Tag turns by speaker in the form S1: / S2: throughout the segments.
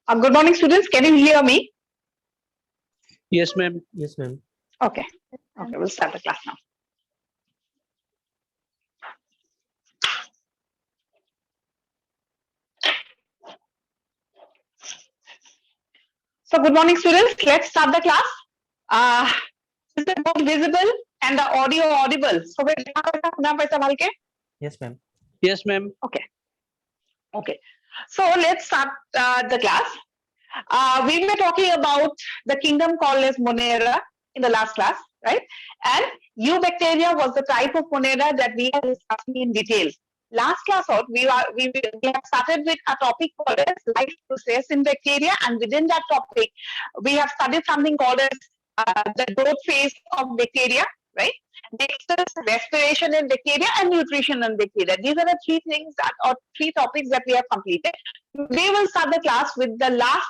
S1: Good morning, students. Can you hear me?
S2: Yes, ma'am.
S3: Yes, ma'am.
S1: Okay. Okay, we'll start the class now. So, good morning, students. Let's start the class. Is the book visible and the audio audible? So,
S3: Yes, ma'am.
S2: Yes, ma'am.
S1: okay. Okay. So, let's start the class. We were talking about the kingdom called as Monera in the last class, right? And Eubacteria was the type of Monera that we are discussing in detail. Last class out, we have started with a topic called as life process in bacteria, and within that topic, we have studied something called as the growth phase of bacteria, right? Next is respiration in bacteria and nutrition in bacteria. These are the three things or three topics that we have completed. We will start the class with the last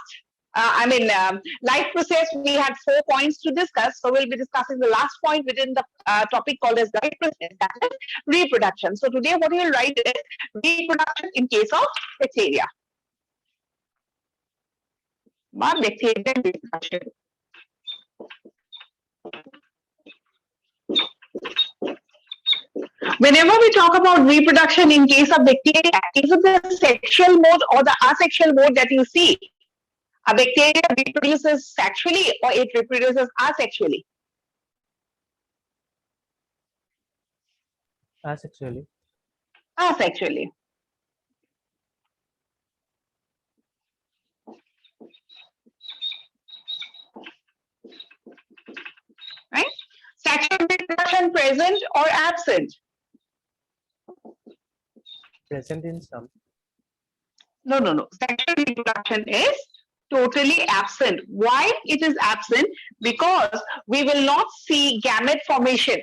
S1: life process. We had 4 points to discuss, so we'll be discussing the last point within the topic called as life process, that is reproduction. So today what we will write is reproduction in case of bacteria. Bacteria reproduction. Whenever we talk about reproduction in case of bacteria, is it the sexual mode or the asexual mode that you see? A bacteria reproduces sexually or it reproduces asexually?
S3: Asexually.
S1: Asexually. Right? Sexual reproduction present or absent?
S3: Present in some.
S1: No. Sexual reproduction is totally absent. Why it is absent? Because we will not see gamete formation.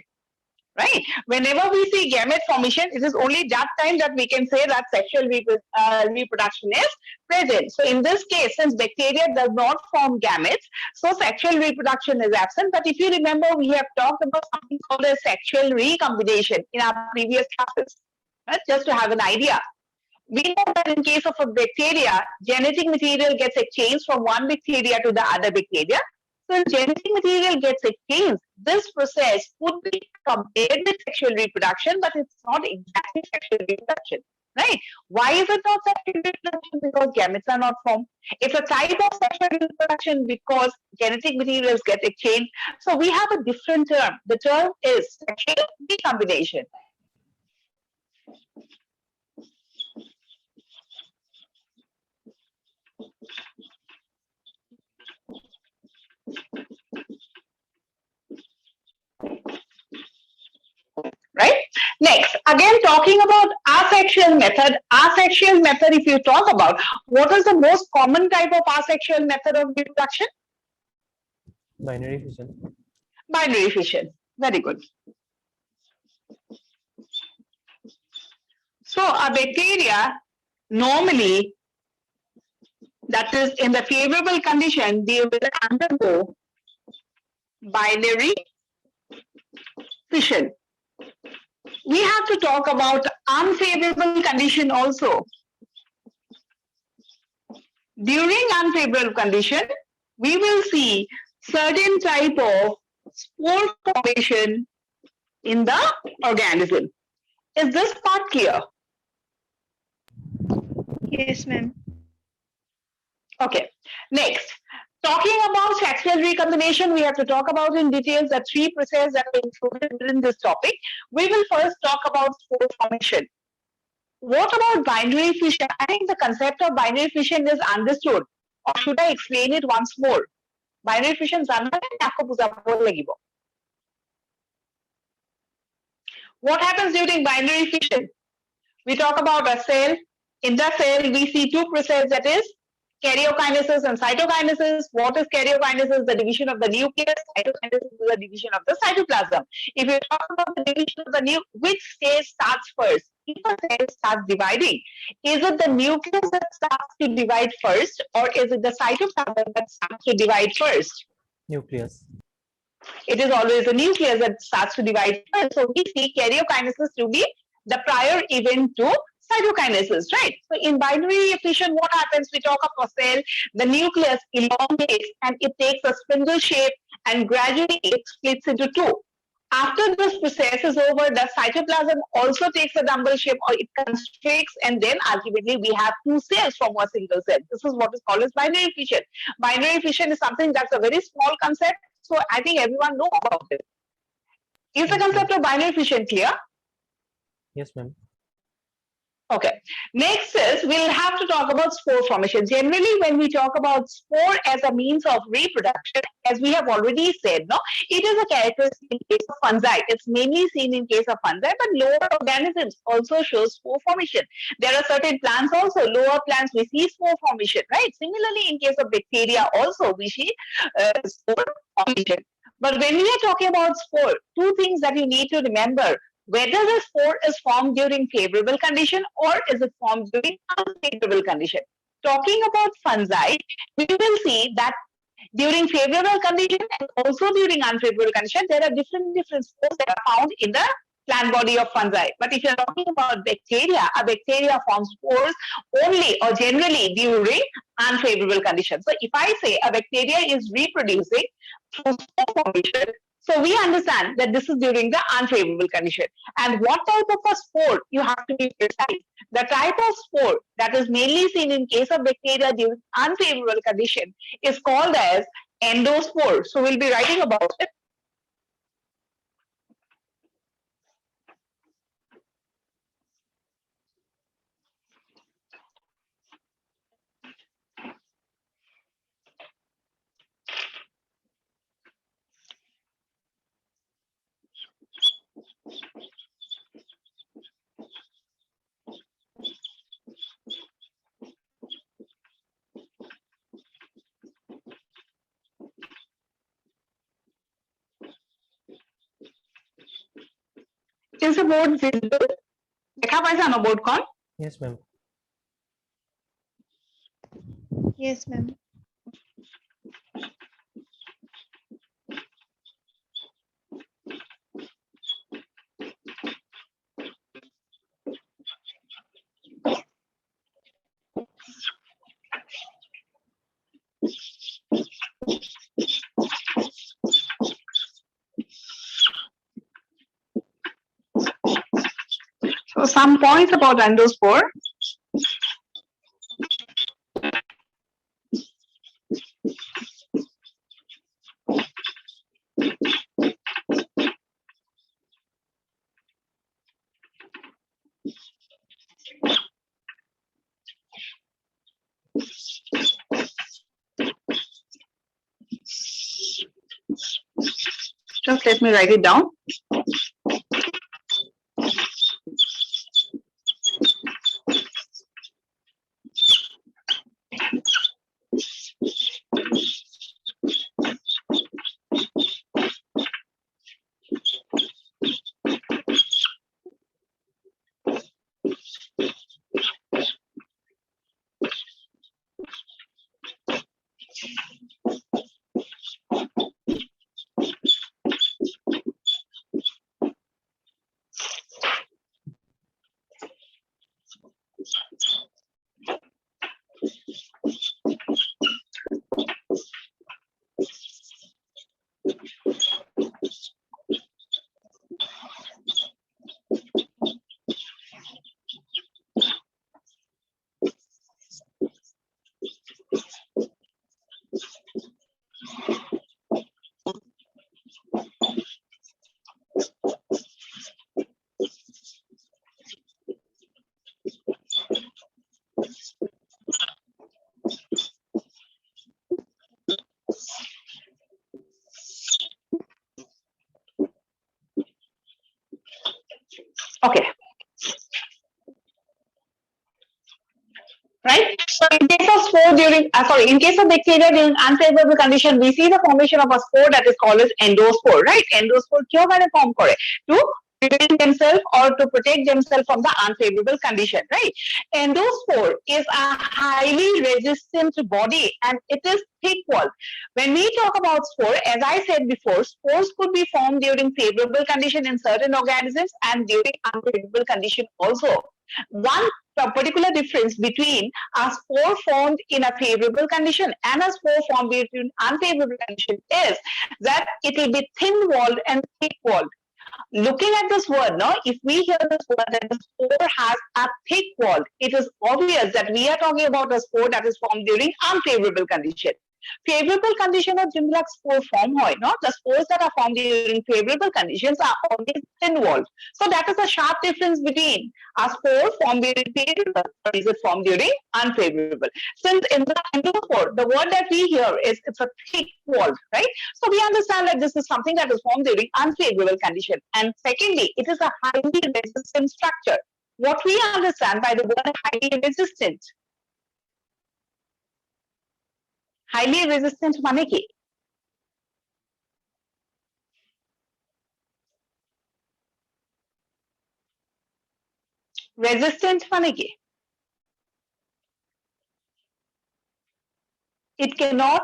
S1: Right? Whenever we see gamete formation, it is only that time that we can say that sexual reproduction is present. So in this case, since bacteria does not form gametes, so sexual reproduction is absent. But if you remember, we have talked about something called a sexual recombination in our previous classes, right? Just to have an idea. We know that in case of a bacteria, genetic material gets exchanged from one bacteria to the other bacteria. So if genetic material gets exchanged, this process would be compared with sexual reproduction, but it's not exactly sexual reproduction, right? Why is it not sexual reproduction? Because gametes are not formed. It's a type of sexual reproduction because genetic materials get exchanged. So we have a different term. The term is sexual recombination. Right? Next, again talking about asexual method. Asexual method, if you talk about, what is the most common type of asexual method of reproduction?
S3: Binary fission.
S1: Binary fission. Very good. So a bacteria normally, that is in the favorable condition, they will undergo binary fission. We have to talk about unfavorable condition also. During unfavorable condition, we will see certain type of spore formation in the organism. Is this part clear?
S4: Yes, ma'am.
S1: Okay. Next, talking about sexual recombination, we have to talk about in details the 3 processes that are included in this topic. We will first talk about spore formation. What about binary fission? I think the concept of binary fission is understood. Or should I explain it once more? Binary fission What happens during binary fission? We talk about a cell. In the cell, we see 2 processes, that is karyokinesis and cytokinesis. What is karyokinesis? The division of the nucleus. Cytokinesis is the division of the cytoplasm. If you talk about the division of the nucleus, which stage starts first? If a cell starts dividing, is it the nucleus that starts to divide first, or is it the cytoplasm that starts to divide first?
S3: Nucleus.
S1: It is always the nucleus that starts to divide first. So we see karyokinesis to be the prior event to cytokinases, right? So in binary fission, what happens? We talk of a cell, the nucleus elongates and it takes a spindle shape and gradually it splits into two. After this process is over, the cytoplasm also takes a dumbbell shape or it constricts, and then ultimately we have two cells from a single cell. This is what is called as binary fission. Binary fission is something that's a very small concept, so I think everyone knows about it. Is the
S3: Yes, ma'am.
S1: concept of binary fission clear?
S3: Yes, ma'am.
S1: Okay. Next is we'll have to talk about spore formation. Generally, when we talk about spore as a means of reproduction, as we have already said, no, it is a characteristic in case of fungi. It's mainly seen in case of fungi, but lower organisms also show spore formation. There are certain plants also, lower plants we see spore formation, right? Similarly, in case of bacteria also we see spore formation. But when we are talking about spore, two things that you need to remember: whether the spore is formed during favorable condition or is it formed during unfavorable condition. Talking about fungi, we will see that during favorable condition and also during unfavorable condition, there are different spores that are found in the plant body of fungi. But if you're talking about bacteria, a bacteria forms spores only or generally during unfavorable conditions. So if I say a bacteria is reproducing through spore formation, so we understand that this is during the unfavorable condition. And what type of a spore? You have to be precise. The type of spore that is mainly seen in case of bacteria during unfavorable condition is called as endospore. So we'll be writing about it. Is the board visible? देखा पाइसा ना board कौन?
S3: Yes, ma'am.
S4: Yes, ma'am.
S1: So some points about endospore. Just let me write it down. Okay. Right? So in case of spore during, in case of bacteria during unfavorable condition, we see the formation of a spore that is called as endospore, right? Endospore क्यों मैंने form करे? To prevent themselves or to protect themselves from the unfavorable condition, right? Endospore is a highly resistant body and it is thick walled. When we talk about spore, as I said before, spores could be formed during favorable condition in certain organisms and during unfavorable condition also. One particular difference between a spore formed in a favorable condition and a spore formed in unfavorable condition is that it will be thin walled and thick walled. Looking at this word, no, if we hear this word that the spore has a thick wall, it is obvious that we are talking about a spore that is formed during unfavorable condition. Favorable condition of जिनका spore form होय, no, the spores that are formed during favorable conditions are always thin walled. So that is a sharp difference between a spore formed during favorable or is it formed during unfavorable. Since in the endospore, the word that we hear is it's a thick walled, right? So we understand that this is something that is formed during unfavorable condition. And secondly, it is a highly resistant structure. What we understand by the word highly resistant? Highly resistant মানে কি? Resistant মানে কি? It cannot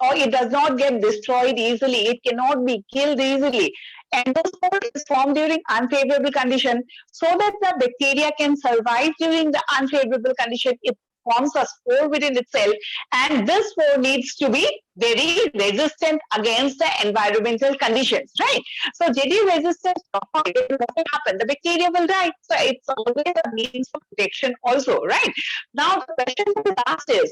S1: or it does not get destroyed easily. It cannot be killed easily. Endospore is formed during unfavorable condition so that the bacteria can survive during the unfavorable condition. It forms a spore within itself, and this spore needs to be very resistant against the environmental conditions, right? So, JD resistant, what will happen? The bacteria will die. So, it's always a means of protection, also, right? Now, the question to be asked is,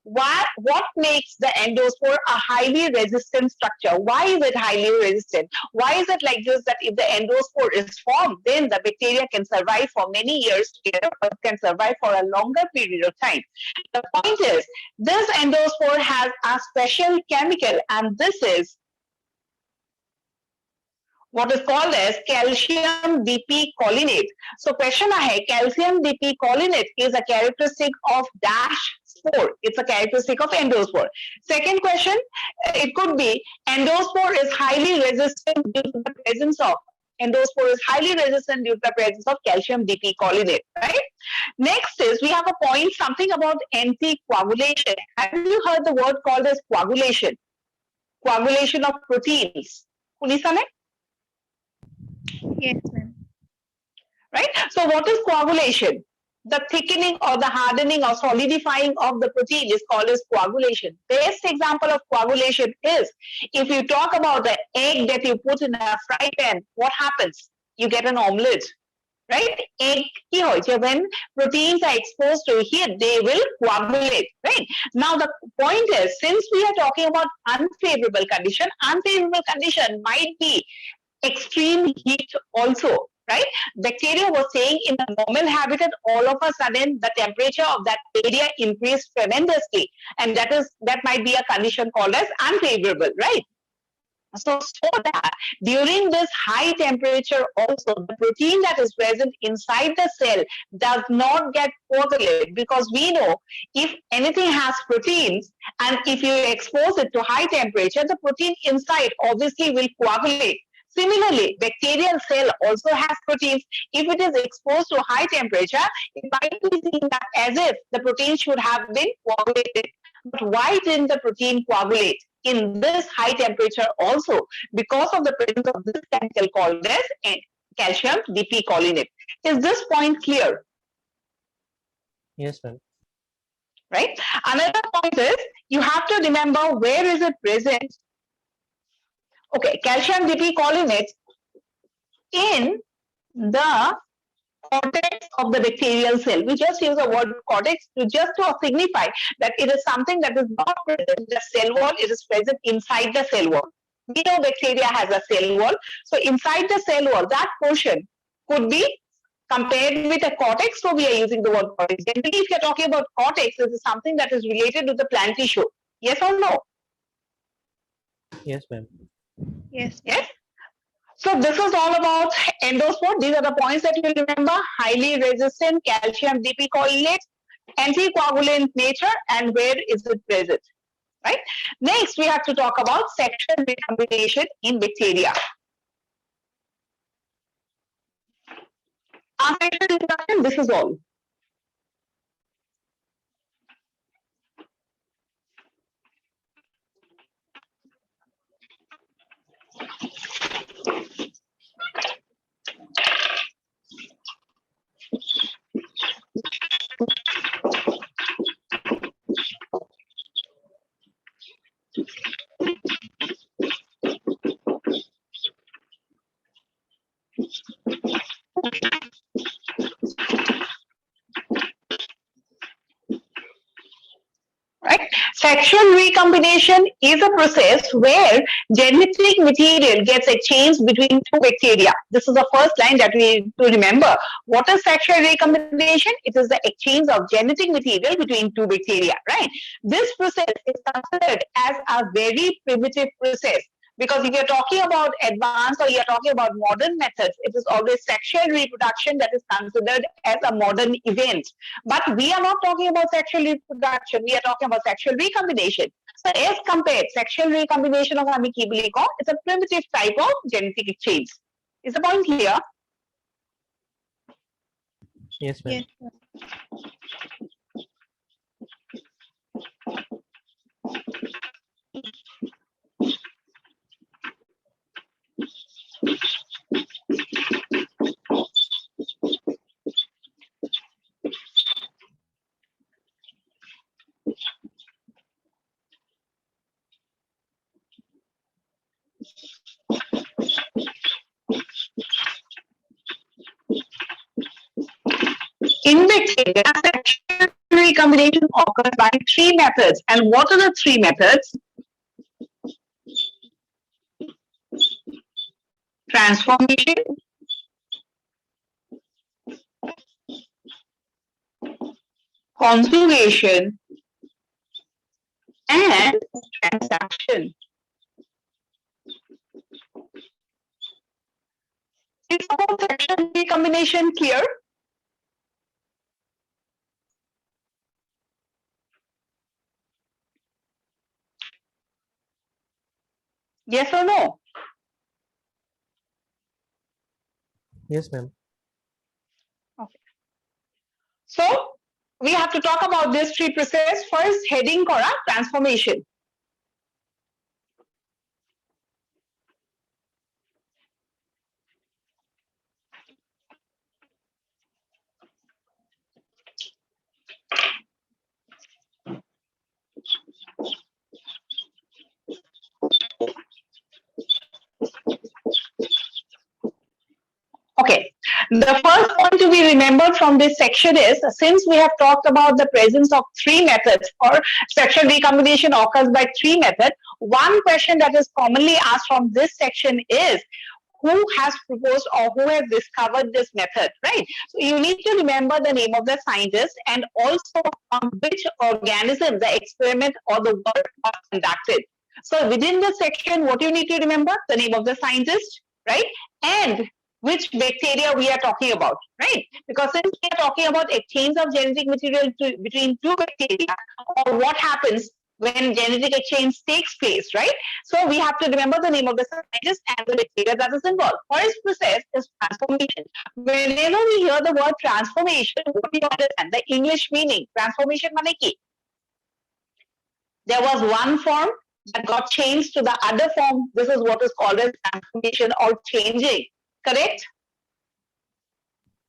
S1: what makes the endospore a highly resistant structure? Why is it highly resistant? Why is it like this that if the endospore is formed, then the bacteria can survive for many years together or can survive for a longer period of time? The point is, this endospore has a special chemical, and this is what is called as calcium dp-cholinate. So question hai, calcium dp-cholinate is a characteristic of dash spore. It's a characteristic of endospore. Second question, it could be endospore is highly resistant due to the presence of endospore is highly resistant due to the presence of calcium dp-cholinate, right? Next is we have a point something about anticoagulation. Have you heard the word called as coagulation? Coagulation of proteins. Kunisane?
S4: Yes, ma'am.
S1: Right? So what is coagulation? The thickening or the hardening or solidifying of the protein is called as coagulation. Best example of coagulation is if you talk about the egg that you put in a fry pan, what happens? You get an omelette, right? Egg ki hoy che when proteins are exposed to heat, they will coagulate, right? Now the point is, since we are talking about unfavorable condition might be extreme heat also, right? Bacteria was saying in a normal habitat, all of a sudden the temperature of that area increased tremendously, and that might be a condition called as unfavorable, right? So that during this high temperature also, the protein that is present inside the cell does not get coagulated, because we know if anything has proteins and if you expose it to high temperature, the protein inside obviously will coagulate. Similarly, bacterial cell also has proteins. If it is exposed to high temperature, it might be seen as if the protein should have been coagulated. But why didn't the protein coagulate in this high temperature also? Because of the presence of this chemical called as calcium dp-cholinate. Is this point clear?
S3: Yes, ma'am.
S1: Right? Another point is you have to remember where is it present. Okay, calcium dp-cholinate in the cortex of the bacterial cell. We just use the word cortex to signify that it is something that is not present in the cell wall, it is present inside the cell wall. We know bacteria has a cell wall. So inside the cell wall, that portion could be compared with a cortex. So we are using the word cortex. Generally, if you're talking about cortex, this is something that is related to the plant tissue. Yes or no?
S3: Yes, ma'am.
S4: Yes.
S1: Yes. So this is all about endospore. These are the points that you will remember. Highly resistant calcium dp-cholinate, anticoagulant nature, and where is it present, right? Next, we have to talk about sexual recombination in bacteria. advanced sexual reproduction, this is all. Right? Sexual recombination is a process where genetic material gets exchanged between two bacteria. This is the first line that we need to remember. What is sexual recombination? It is the exchange of genetic material between two bacteria, right? This process is considered as a very primitive process. Because if you're talking about advanced or you're talking about modern methods, it is always sexual reproduction that is considered as a modern event. But we are not talking about sexual reproduction, we are talking about sexual recombination. So as compared, sexual recombination of Amikibliko is a primitive type of genetic exchange. Is the point clear?
S3: Yes, ma'am.
S4: Yes.
S1: In bacteria, sexual recombination occurs by three methods. And what are the three methods? Transformation, conjugation, and transaction. Is all sexual recombination clear? Yes or no?
S3: Yes, ma'am.
S1: So we have to talk about this three process. First, heading kora transformation. Okay, the first point to be remembered from this section is, since we have talked about the presence of three methods or sexual recombination occurs by three methods, one question that is commonly asked from this section is, who has proposed or who has discovered this method, right? So you need to remember the name of the scientist and also on which organism the experiment or the work was conducted. So within the section, what you need to remember? The name of the scientist, right? And which bacteria we are talking about, right? Because since we are talking about exchange of genetic material between two bacteria, or what happens when genetic exchange takes place, right? So we have to remember the name of the scientist and the bacteria that is involved. First process is transformation. Whenever we hear the word transformation, what do you understand? The English meaning. Transformation means ki? There was one form that got changed to the other form. This is what is called as transformation or changing. Correct?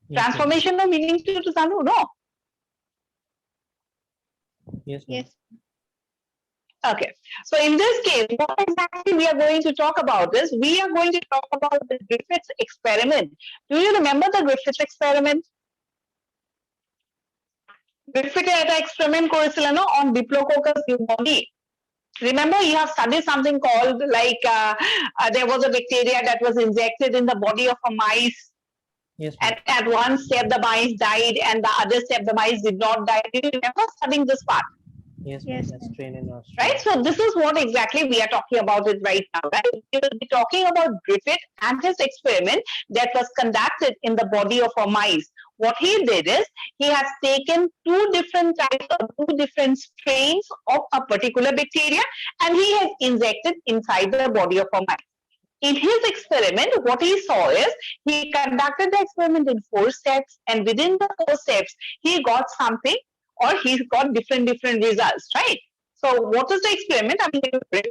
S3: Yes,
S1: Transformation no meaning to Sanu, no?
S3: Yes, ma'am.
S4: Yes.
S1: Okay. So in this case, what exactly we are going to talk about is, we are going to talk about the Griffiths experiment. Do you remember the Griffiths experiment? Griffith একটা experiment করেছিল no on Diplococcus pneumoniae. Remember, you have studied something called like there was a bacteria that was injected in the body of a mice.
S3: Yes, ma'am.
S1: And at one step the mice died and the other step the mice did not die. Do you remember studying this part?
S3: Yes,
S4: Yes,
S3: ma'am. That's
S4: ma'am.
S3: train in Australia.
S1: Right? So this is what exactly we are talking about it right now, right? We will be talking about Griffith and his experiment that was conducted in the body of a mice. What he did is, he has taken two different types or two different strains of a particular bacteria and he has injected inside the body of a mice. In his experiment, what he saw is he conducted the experiment in 4 steps, and within the 4 steps, he got something or he got different results, right? So, what is the experiment? I'm going to bring.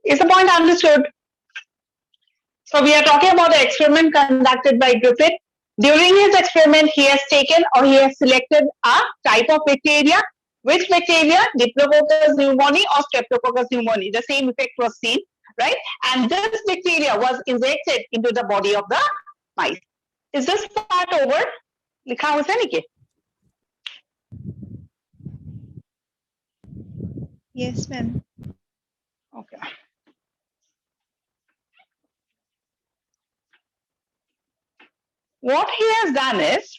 S1: Is the point understood? So we are talking about the experiment conducted by Griffith. During his experiment, he has taken or he has selected a type of bacteria. Which bacteria? Diplococcus pneumoniae or Streptococcus pneumoniae. The same effect was seen, right? And this bacteria was injected into the body of the mice. Is this part over? लिखा हुआ है नीचे?
S4: Yes, ma'am.
S1: Okay. What he has done is,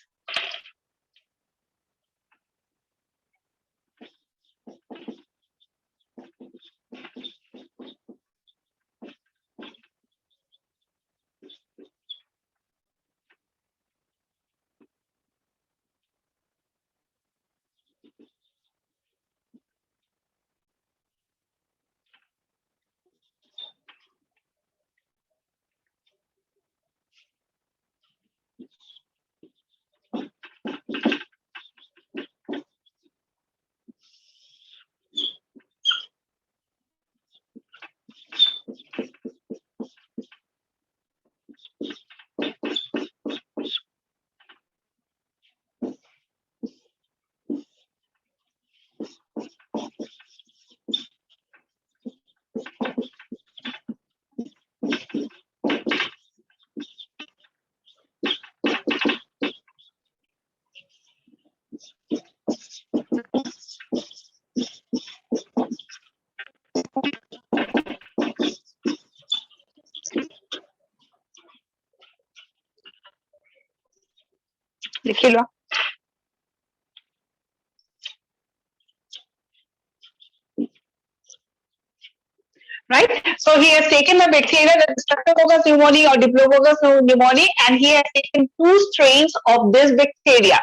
S1: लिख लो. Right? So he has taken the bacteria, that is Streptococcus pneumoniae or Diplococcus pneumoniae, and he has taken 2 strains of this bacteria.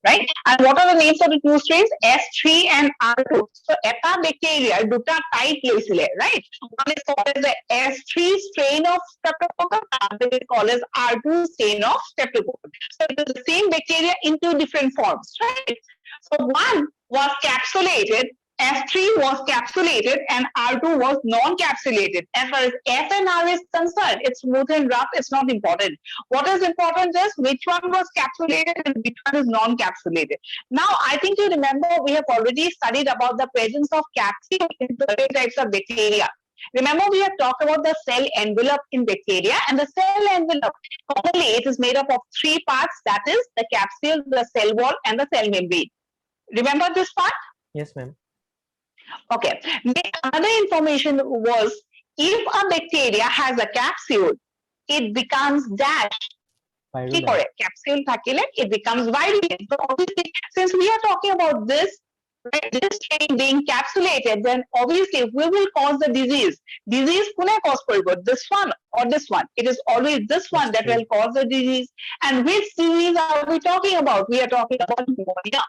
S1: Right? And what are the names of the 2 strains? S3 and R2. So eta bacteria, duta type lysile, right? One is called as the S3 strain of Streptococcus, other is called as R2 strain of Streptococcus. So it is the same bacteria in 2 different forms, right? So one was capsulated, S3 was capsulated and R2 was non-capsulated. As far as F and R is concerned, it's smooth and rough, it's not important. What is important is which one was capsulated and which one is non-capsulated. Now, I think you remember we have already studied about the presence of capsule in certain types of bacteria. Remember, we have talked about the cell envelope in bacteria, and the cell envelope, commonly it is made up of 3 parts, that is the capsule, the cell wall, and the cell membrane. Remember this part?
S3: Yes, ma'am.
S1: Okay. Another information was, if a bacteria has a capsule, it becomes dash.
S3: Virulent.
S1: Capsule thakile, it becomes virulent. So obviously, since we are talking about this, right, this strain being capsulated, then obviously we will cause the disease. Disease kune cause koribo, this one or this one. It is always this one that will cause the disease. And which disease are we talking about? We are talking about pneumonia.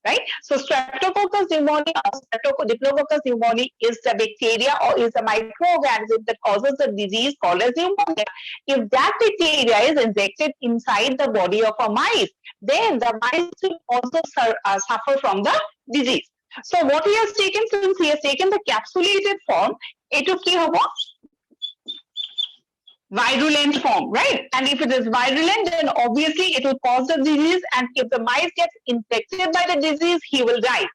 S1: right? So Streptococcus pneumoniae or Diplococcus pneumoniae is the bacteria or is the microorganism that causes the disease called as pneumonia. If that bacteria is injected inside the body of a mice, then the mice will also suffer from the disease. So what he has taken, since he has taken the capsulated form, etu ki hobo? Virulent form, right? And if it is virulent, then obviously it will cause the disease, and if the mice gets infected by the disease, he will die.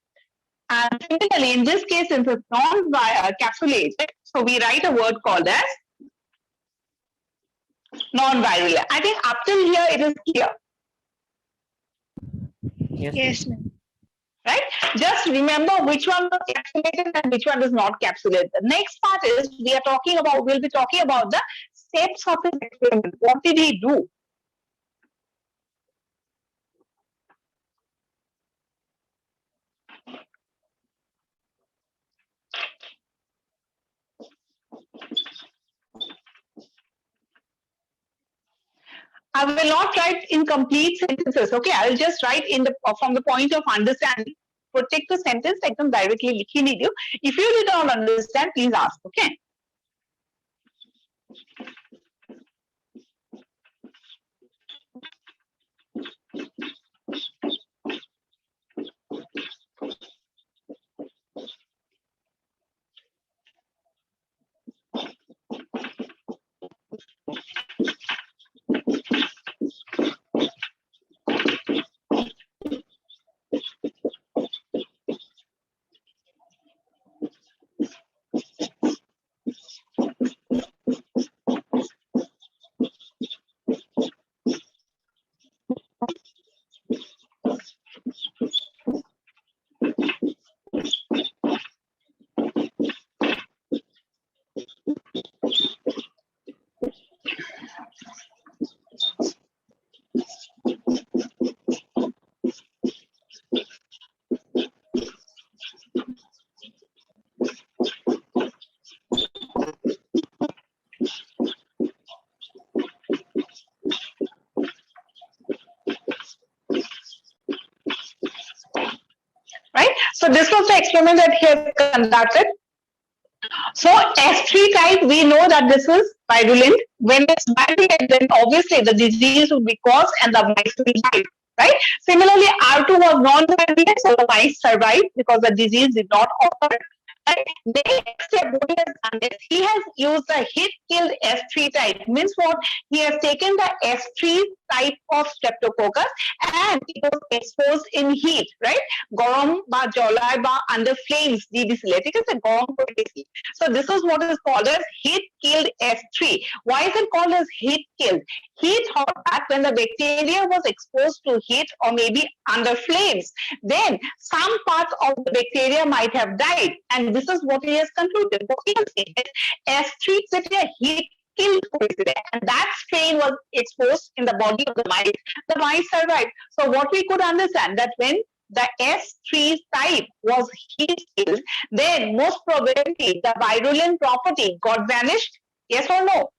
S1: And similarly, in this case, since it's non-capsulated, so we write a word called as non-virulent. I think up till here it is clear,
S3: Yes,
S4: Yes, ma'am.
S1: right? Just remember which one was capsulated and which one is not capsulated. The next part is we'll be talking about the steps of his experiment. What did he do? I will not write in complete sentences. Okay, I will just write in the from the point of understanding. Protect the sentence एकदम directly लिख ही नहीं दियो. If you did not understand, please ask. Okay. Right? So this was the experiment that he has conducted. So S3 type, we know that this is virulent. When it's virulent, then obviously the disease will be caused and the mice will die. Right? Similarly, R2 was non-virulent, so the mice survived because the disease did not occur. Right? The next step, what he has done is he has used the heat-killed S3 type. Means what? He has taken the S3 type of Streptococcus and it was exposed in heat, right? Garam ba jolai ba under flames di disile. It is a garam kore disile. So this is what is called as heat-killed S3. Why is it called as heat-killed? He thought that when the bacteria was exposed to heat or maybe under flames, then some parts of the bacteria might have died. And this is what he has concluded. What he has said is S3 যেতিয়া heat killed হৈছিলে, and that strain was exposed in the body of the mice survived. So what we could understand that when the S3 type was heat killed, then most probably the virulent property got vanished. Yes or no?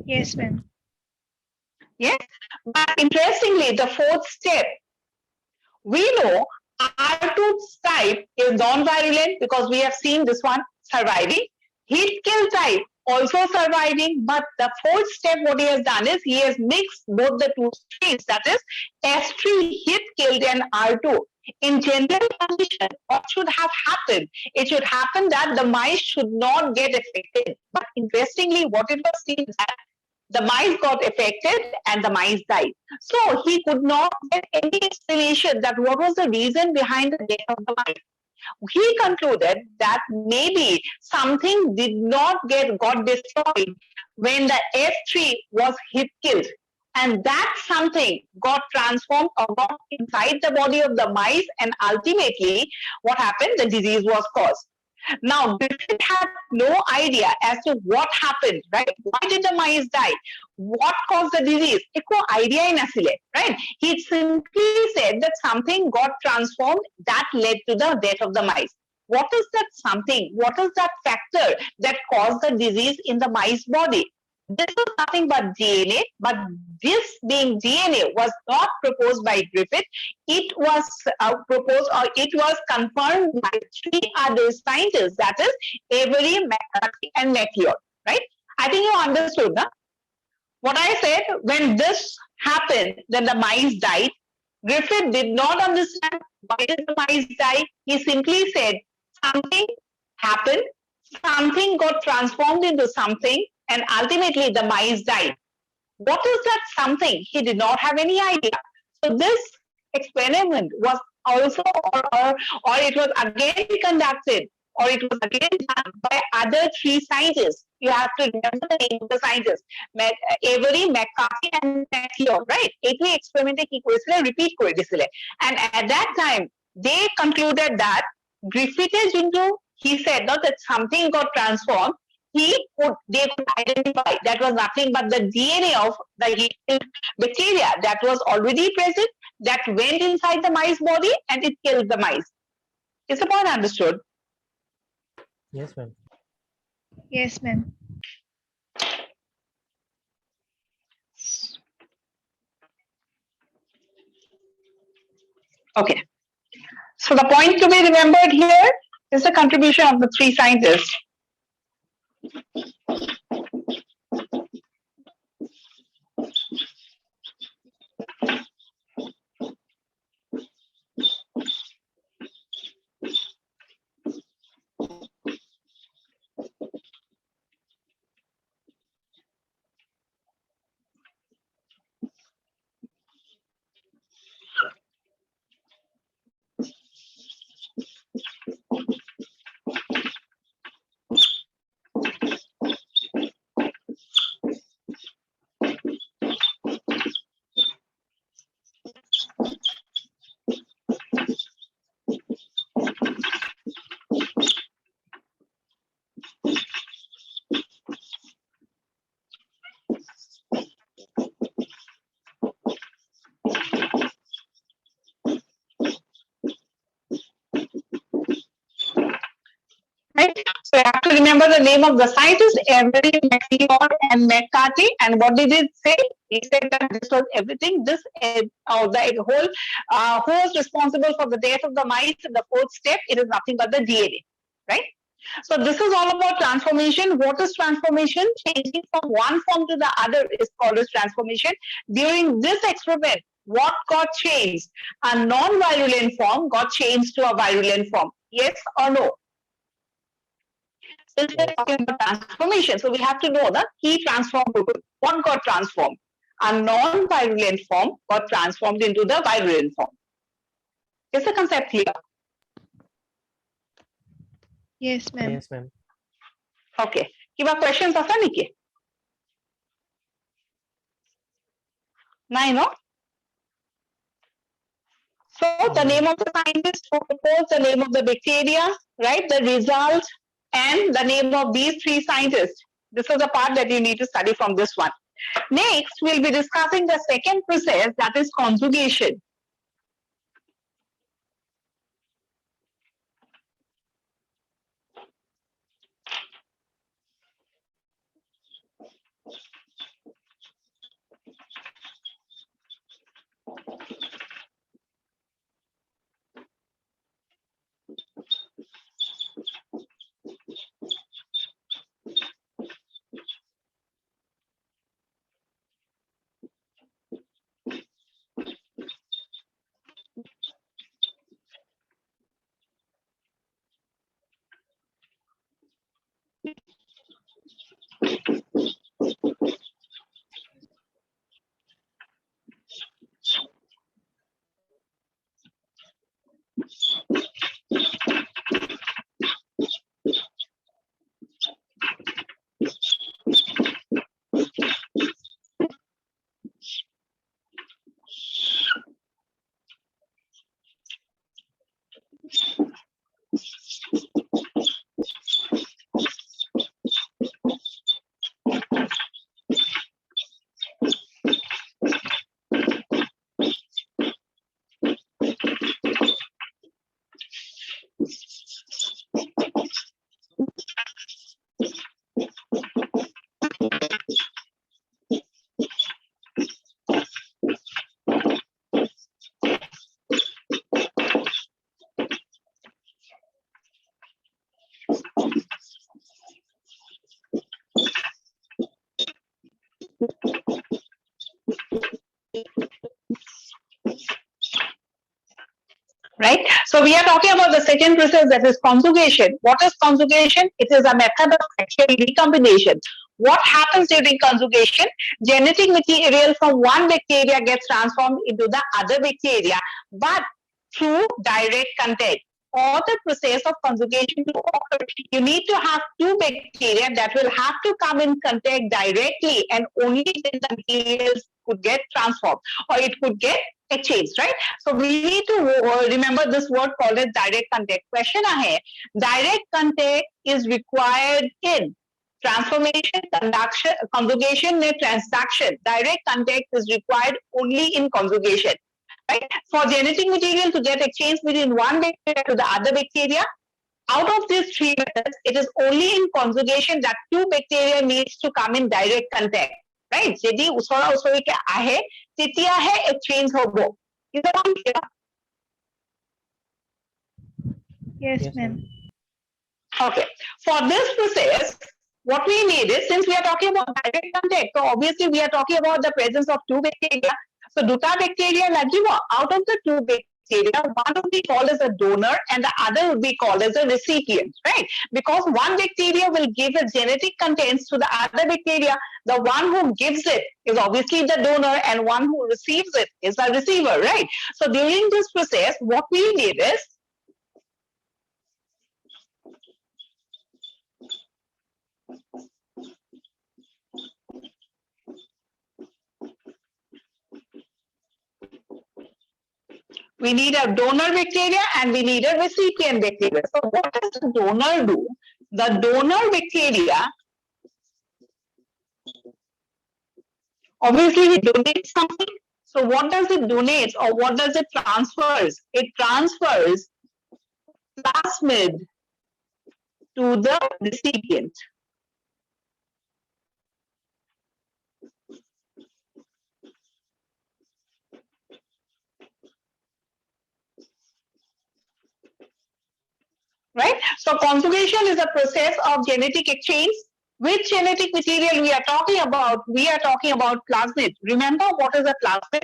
S4: Yes, ma'am.
S1: Yes. But interestingly, the fourth step, we know R2 type is non-virulent because we have seen this one surviving. Heat kill type also surviving, but the fourth step what he has done is he has mixed both the two strains, that is S3 heat killed and R2. In general condition, what should have happened? It should happen that the mice should not get affected. But interestingly, what it was seen is that the mice got affected and the mice died. So he could not get any explanation that what was the reason behind the death of the mice. He concluded that maybe something did not got destroyed when the S3 was heat killed, and that something got transformed or got inside the body of the mice, and ultimately what happened? The disease was caused. Now, Griffith had no idea as to what happened, right? Why did the mice die? What caused the disease? Ekko idea in asile, right? He simply said that something got transformed that led to the death of the mice. What is that something? What is that factor that caused the disease in the mice body? This was nothing but DNA, but this being DNA was not proposed by Griffith. It was proposed, or it was confirmed by three other scientists, that is Avery, McCarthy, and McLeod. Right? I think you understood, huh? What I said, when this happened, then the mice died. Griffith did not understand why did the mice die. He simply said something happened, something got transformed into something, and ultimately the mice died. What is that something? He did not have any idea. So this experiment was also, or it was again conducted, or it was again done by other three scientists. You have to remember the name of the scientists: Avery, McCarthy, and McLeod, right? Every experiment কি করেছিল repeat করে দিয়েছিল, and at that time they concluded that Griffith's into, he said not that something got transformed. They could identify that was nothing but the DNA of the bacteria that was already present, that went inside the mice body and it killed the mice. Is the point understood?
S3: Yes, ma'am.
S4: Yes, ma'am.
S1: Okay. So the point to be remembered here is the contribution of the three scientists. Right? So you have to remember the name of the scientist, Avery, McLeod, and McCarthy. And what did he say? He said that this was everything. This the whole who was responsible for the death of the mice in the fourth step? It is nothing but the DNA, right? So this is all about transformation. What is transformation? Changing from one form to the other is called as transformation. During this experiment, what got changed? A non-virulent form got changed to a virulent form. Yes or no? Since we're talking about transformation, so we have to know the key transform protein. What got transformed? A non-virulent form got transformed into the virulent form. Is the concept clear?
S4: Yes, ma'am.
S3: Yes, ma'am.
S1: Okay. Kiba questions আছে নেকি? নাই, no? So the name of the scientist who proposed, the name of the bacteria, right? The result and the name of these three scientists. This is the part that you need to study from this one. Next, we'll be discussing the second process, that is conjugation. Right? So we are talking about the second process, that is conjugation. What is conjugation? It is a method of sexual recombination. What happens during conjugation? Genetic material from one bacteria gets transformed into the other bacteria, but through direct contact. For the process of conjugation to occur, you need to have two bacteria that will have to come in contact directly, and only then the materials could get transformed or it could get exchanged, right? So we need to remember this word called as direct contact. Question ahe, direct contact is required in transformation, conduction, conjugation, and transaction. Direct contact is required only in conjugation. Right? For genetic material to get exchanged between one bacteria to the other bacteria, out of these three methods, it is only in conjugation that two bacteria needs to come in direct contact. Right? यदि उसरा उसरी के आहे, तितिया है exchange होबो. Is that clear?
S4: Yes,
S3: Yes,
S4: ma'am.
S1: Okay. For this process, what we need is, since we are talking about direct contact, so obviously we are talking about the presence of two bacteria. So duta bacteria lagibo, out of the two bacteria, one would be called as a donor and the other would be called as a recipient, right? Because one bacteria will give the genetic contents to the other bacteria. The one who gives it is obviously the donor, and one who receives it is the receiver, right? So during this process, what we need is, we need a donor bacteria and we need a recipient bacteria. So what does the donor do? The donor bacteria, obviously it donates something. So what does it donate or what does it transfers? It transfers plasmid to the recipient. Right? So conjugation is a process of genetic exchange. Which genetic material we are talking about? We are talking about plasmid. Remember what is a plasmid?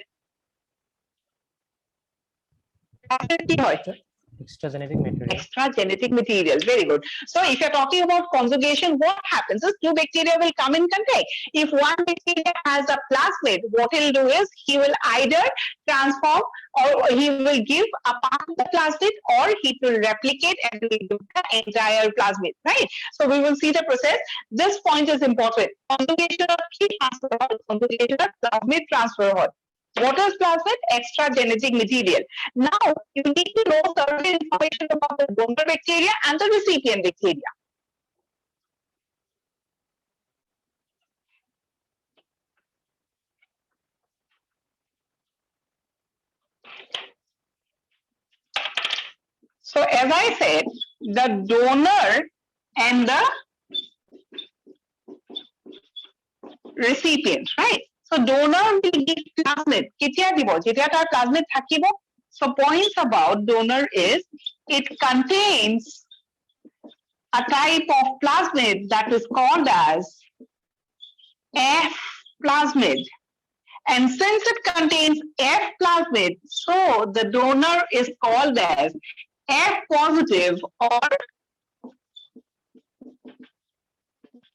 S1: Plasmid কি হয়?
S3: Extra genetic material.
S1: Extra genetic material. Very good. So if you're talking about conjugation, what happens is two bacteria will come in contact. If one bacteria has a plasmid, what he'll do is he will either transform or he will give a part of the plasmid, or he will replicate and will give the entire plasmid, right? So we will see the process. This point is important. Conjugation of key transfer, conjugation of plasmid transfer. What is plasmid? Extra genetic material. Now, you need to know certain information about the donor bacteria and the recipient bacteria. So, as I said, the donor and the recipient, right? So, donor will give plasmid. Ketia dibo? Jetia tar plasmid thakibo. So, points about donor is it contains a type of plasmid that is called as F plasmid. And since it contains F plasmid, so the donor is called as F positive or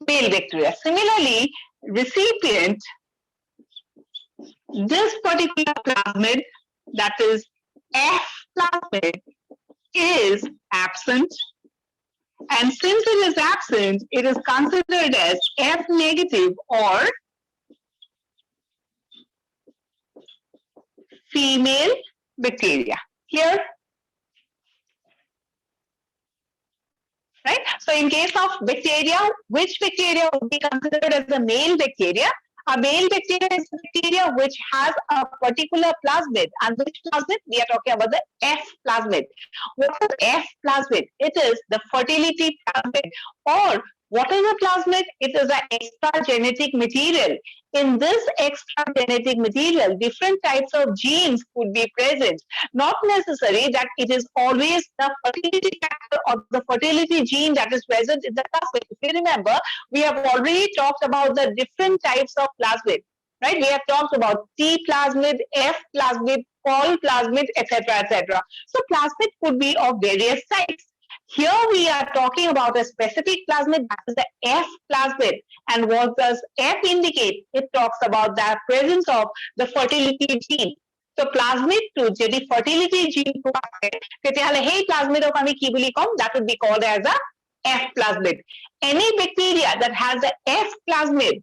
S1: male bacteria. Similarly, recipient, this particular plasmid, that is F plasmid, is absent. And since it is absent, it is considered as F negative or female bacteria. Here, right? So in case of bacteria, which bacteria would be considered as a male bacteria? A male bacteria is a bacteria which has a particular plasmid. And which plasmid? We are talking about the F plasmid. What is F plasmid? It is the fertility plasmid. Or what is a plasmid? It is an extra genetic material. in this extra genetic material, different types of genes could be present. Not necessary that it is always the fertility factor or the fertility gene that is present in the plasmid. If you remember, we have already talked about the different types of plasmid, right? We have talked about T plasmid, F plasmid, Pol plasmid, etc., etc. So plasmid could be of various types. Here we are talking about a specific plasmid, that is the F plasmid. And what does F indicate? It talks about the presence of the fertility gene. So plasmid to যদি fertility gene টো আছে তেতিয়াহলে সেই plasmidক আমি কি বুলি কম? That would be called as a F plasmid. Any bacteria that has the F plasmid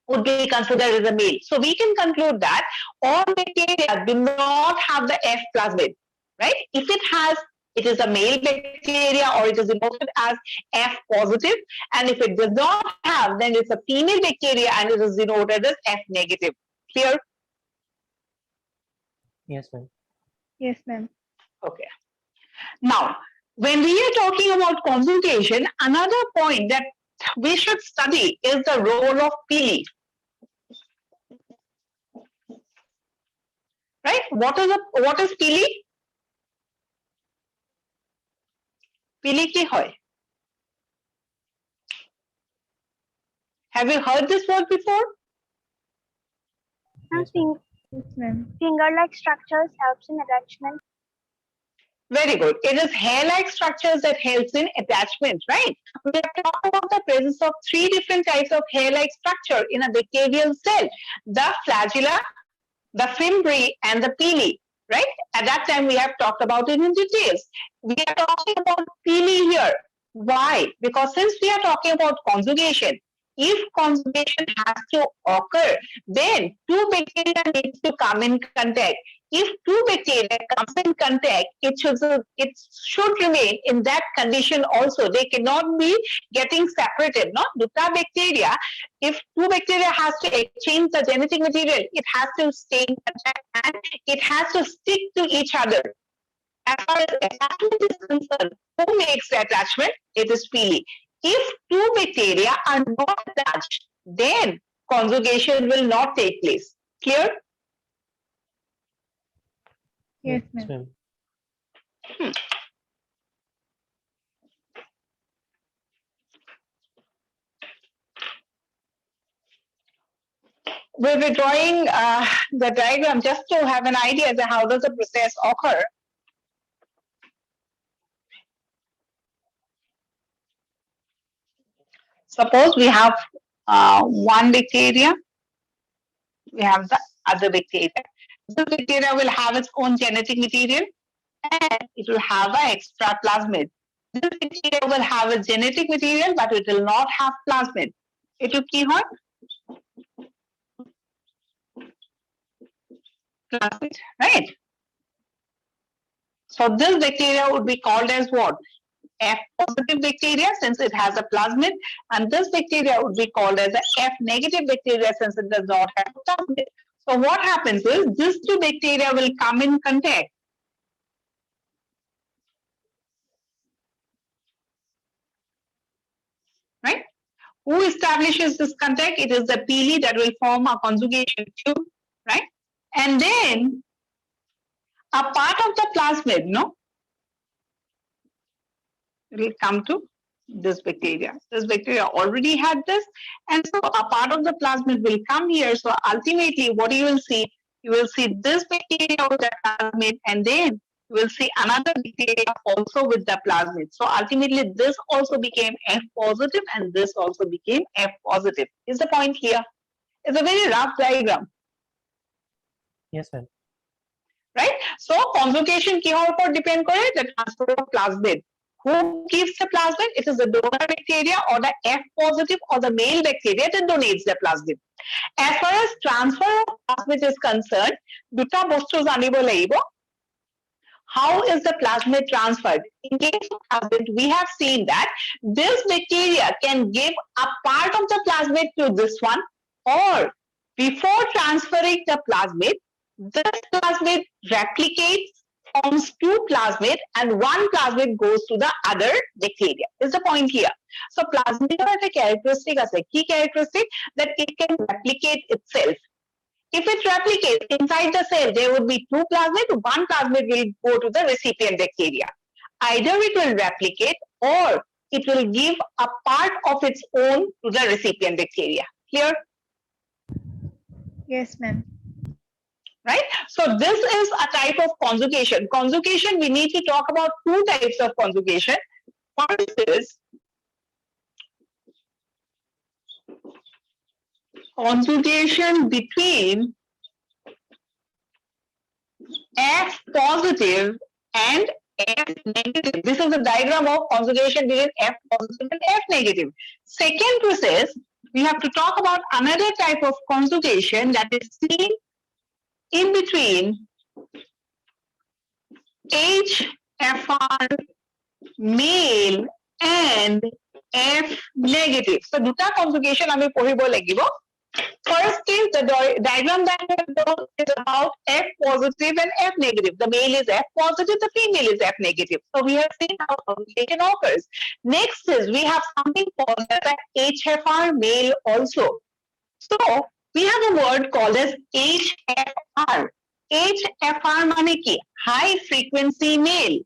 S1: would be considered as a male. So we can conclude that all bacteria do not have the F plasmid, right? If it has, it is a male bacteria or it is denoted as F positive. And if it does not have, then it's a female bacteria and it is denoted as F negative. Clear?
S3: Yes, ma'am.
S4: Yes, ma'am.
S1: Okay. Now, when we are talking about conjugation, another point that we should study is the role of pili. Right? What is pili? Pili ki hoy? Have you heard this word before?
S3: Yes, ma'am.
S4: Yes, ma'am.
S5: Finger-like structures helps in attachment.
S1: Very good. It is hair-like structures that helps in attachment, right? We have talked about the presence of 3 different types of hair-like structure in a bacterial cell: the flagella, the fimbriae, and the pili. Right? At that time, we have talked about it in details. We are talking about pili here. Why? Because since we are talking about conjugation, if conjugation has to occur, then 2 bacteria needs to come in contact. If 2 bacteria comes in contact, it should remain in that condition also. They cannot be getting separated. No? Duta bacteria, if 2 bacteria has to exchange the genetic material, it has to stay in contact and it has to stick to each other. As far as attachment is concerned, who makes the attachment? It is pili. If 2 bacteria are not attached, then conjugation will not take place. Clear?
S4: Yes,
S3: Yes,
S4: ma'am.
S3: ma'am.
S1: We'll be drawing the diagram just to have an idea as to how does the process occur. Suppose we have one bacteria, we have the other bacteria. This bacteria will have its own genetic material and it will have an extra plasmid. This bacteria will have a genetic material, but it will not have plasmid. It will কি হয়? Plasmid, right? So this bacteria would be called as what? F positive bacteria since it has a plasmid, and this bacteria would be called as a F negative bacteria since it does not have a plasmid. So what happens is these 2 bacteria will come in contact. Right? Who establishes this contact? It is the pili that will form a conjugation tube, right? And then a part of the plasmid, no? It will come to this bacteria. This bacteria already had this, and so a part of the plasmid will come here. So ultimately, what you will see this bacteria with the plasmid, and then you will see another bacteria also with the plasmid. So ultimately, this also became F positive, and this also became F positive. Is the point here? It's a very rough diagram.
S3: Yes, ma'am.
S1: Right? So conjugation কিহৰ উপর depend করে? The transfer of plasmid. Who gives the plasmid? It is the donor bacteria or the F positive or the male bacteria that donates the plasmid. As far as transfer of plasmid is concerned, দুটা বস্তু জানিব লাগিব. How is the plasmid transferred? In case of plasmid, we have seen that this bacteria can give a part of the plasmid to this one, or before transferring the plasmid, this plasmid replicates forms two plasmid and one plasmid goes to the other bacteria. Is the point here? So plasmid has a characteristic as a key characteristic that it can replicate itself. If it replicates inside the cell, there would be two plasmid. One plasmid will go to the recipient bacteria. Either it will replicate or it will give a part of its own to the recipient bacteria. Clear?
S4: Yes, ma'am.
S1: Right? So this is a type of conjugation. Conjugation, we need to talk about two types of conjugation. First is conjugation between F positive and F negative. This is a diagram of conjugation between F positive and F negative. Second process, we have to talk about another type of conjugation that is seen in between HFR male and F negative. So দুটা conjugation আমি পঢ়িব লাগিব. First is the diagram that we have drawn is about F positive and F negative. The male is F positive, the female is F negative. So we have seen how conjugation occurs. Next is we have something called as HFR male also. So we have a word called as HFR. HFR মানে কি? High frequency male.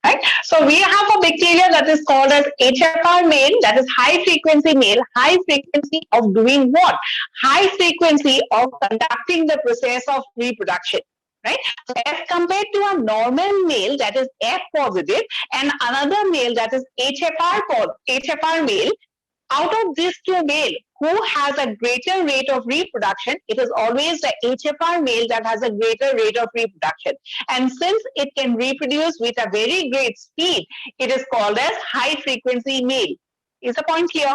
S1: Right? So we have a bacteria that is called as HFR male, that is high frequency male, high frequency of doing what? High frequency of conducting the process of reproduction. Right? So as compared to a normal male that is F positive and another male that is HFR male, out of these two male, who has a greater rate of reproduction? It is always the HFR male that has a greater rate of reproduction. And since it can reproduce with a very great speed, it is called as high frequency male. Is the point clear?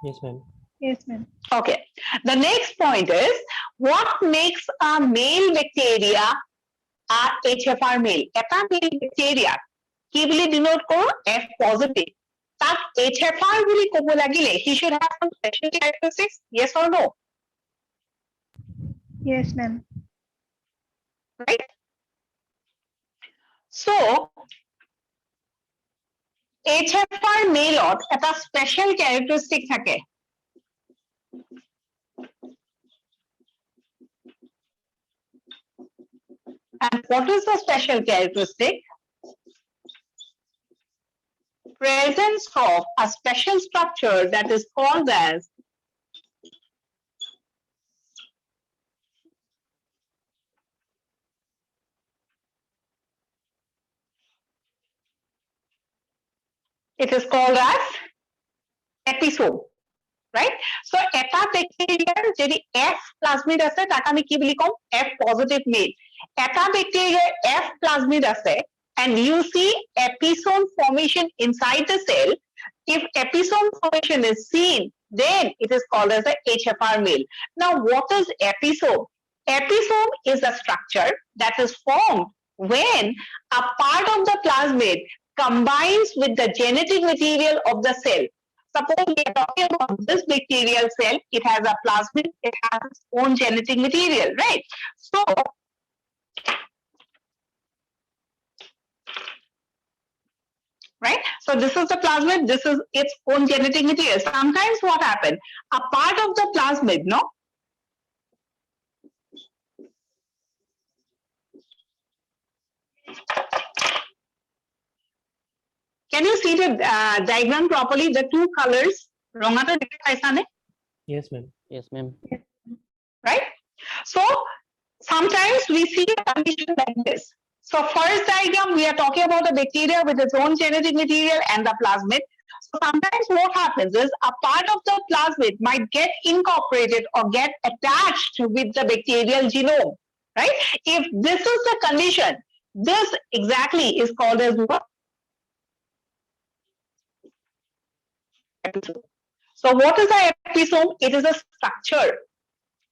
S3: Yes, ma'am.
S4: Yes, ma'am.
S1: Okay. The next point is, what makes a male bacteria a HFR male? Eta male bacteria কি বুলি denote কৰো? F positive. তাক HFR বুলি ক'ব লাগিলে, he should have some special characteristics, yes or no?
S4: Yes, ma'am.
S1: Right? So, HFR male এটা special characteristic থাকে. And what is the special characteristic? Presence of a special structure that is called as episome, right? So eta bacteria যদি F plasmid আছে তাক আমি কি বুলি কম? F positive male. Eta bacteria F plasmid আছে and you see episome formation inside the cell. If episome formation is seen, then it is called as a HFR male. Now, what is episome? Episome is a structure that is formed when a part of the plasmid combines with the genetic material of the cell. Suppose we are talking about this bacterial cell, it has a plasmid, it has its own genetic material, right? So, right? So this is the plasmid, this is its own genetic material. Sometimes what happens? A part of the plasmid, no? Can you see the diagram properly? The two colors, rongata dekhe paisa ne?
S3: Yes, ma'am.
S2: Yes, ma'am.
S1: Right? So sometimes we see a condition like this. So first diagram, we are talking about a bacteria with its own genetic material and the plasmid. So sometimes what happens is a part of the plasmid might get incorporated or get attached with the bacterial genome, right? If this is the condition, this exactly is called as what? Episome. So what is an episome? It is a structure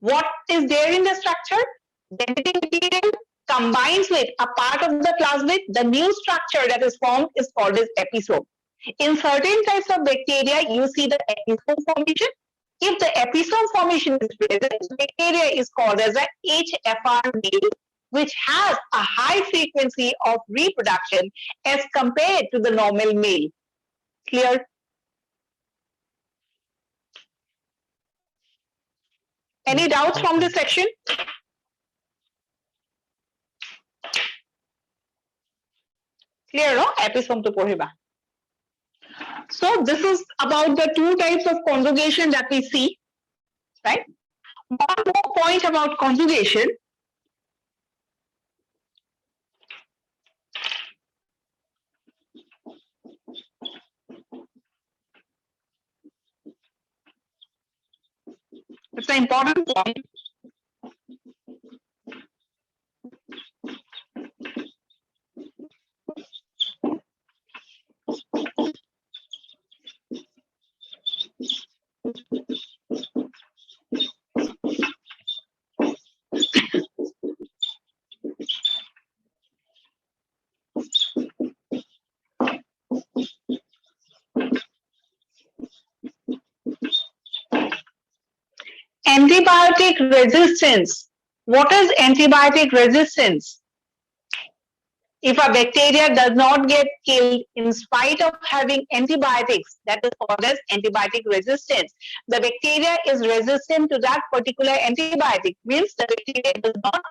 S1: What is there in the structure? Genetic material combines with a part of the plasmid. The new structure that is formed is called as episome. In certain types of bacteria, you see the episome formation. If the episome formation is present, bacteria is called as a HFR male, which has a high frequency of reproduction as compared to the normal male. Clear? Any doubts from this section? Clear, no? Episome to pohiba. So this is about the two types of conjugation that we see, right? One more point about conjugation. It's an important point. Antibiotic resistance. What is antibiotic resistance? If a bacteria does not get killed in spite of having antibiotics, that is called as antibiotic resistance. The bacteria is resistant to that particular antibiotic, means the bacteria does not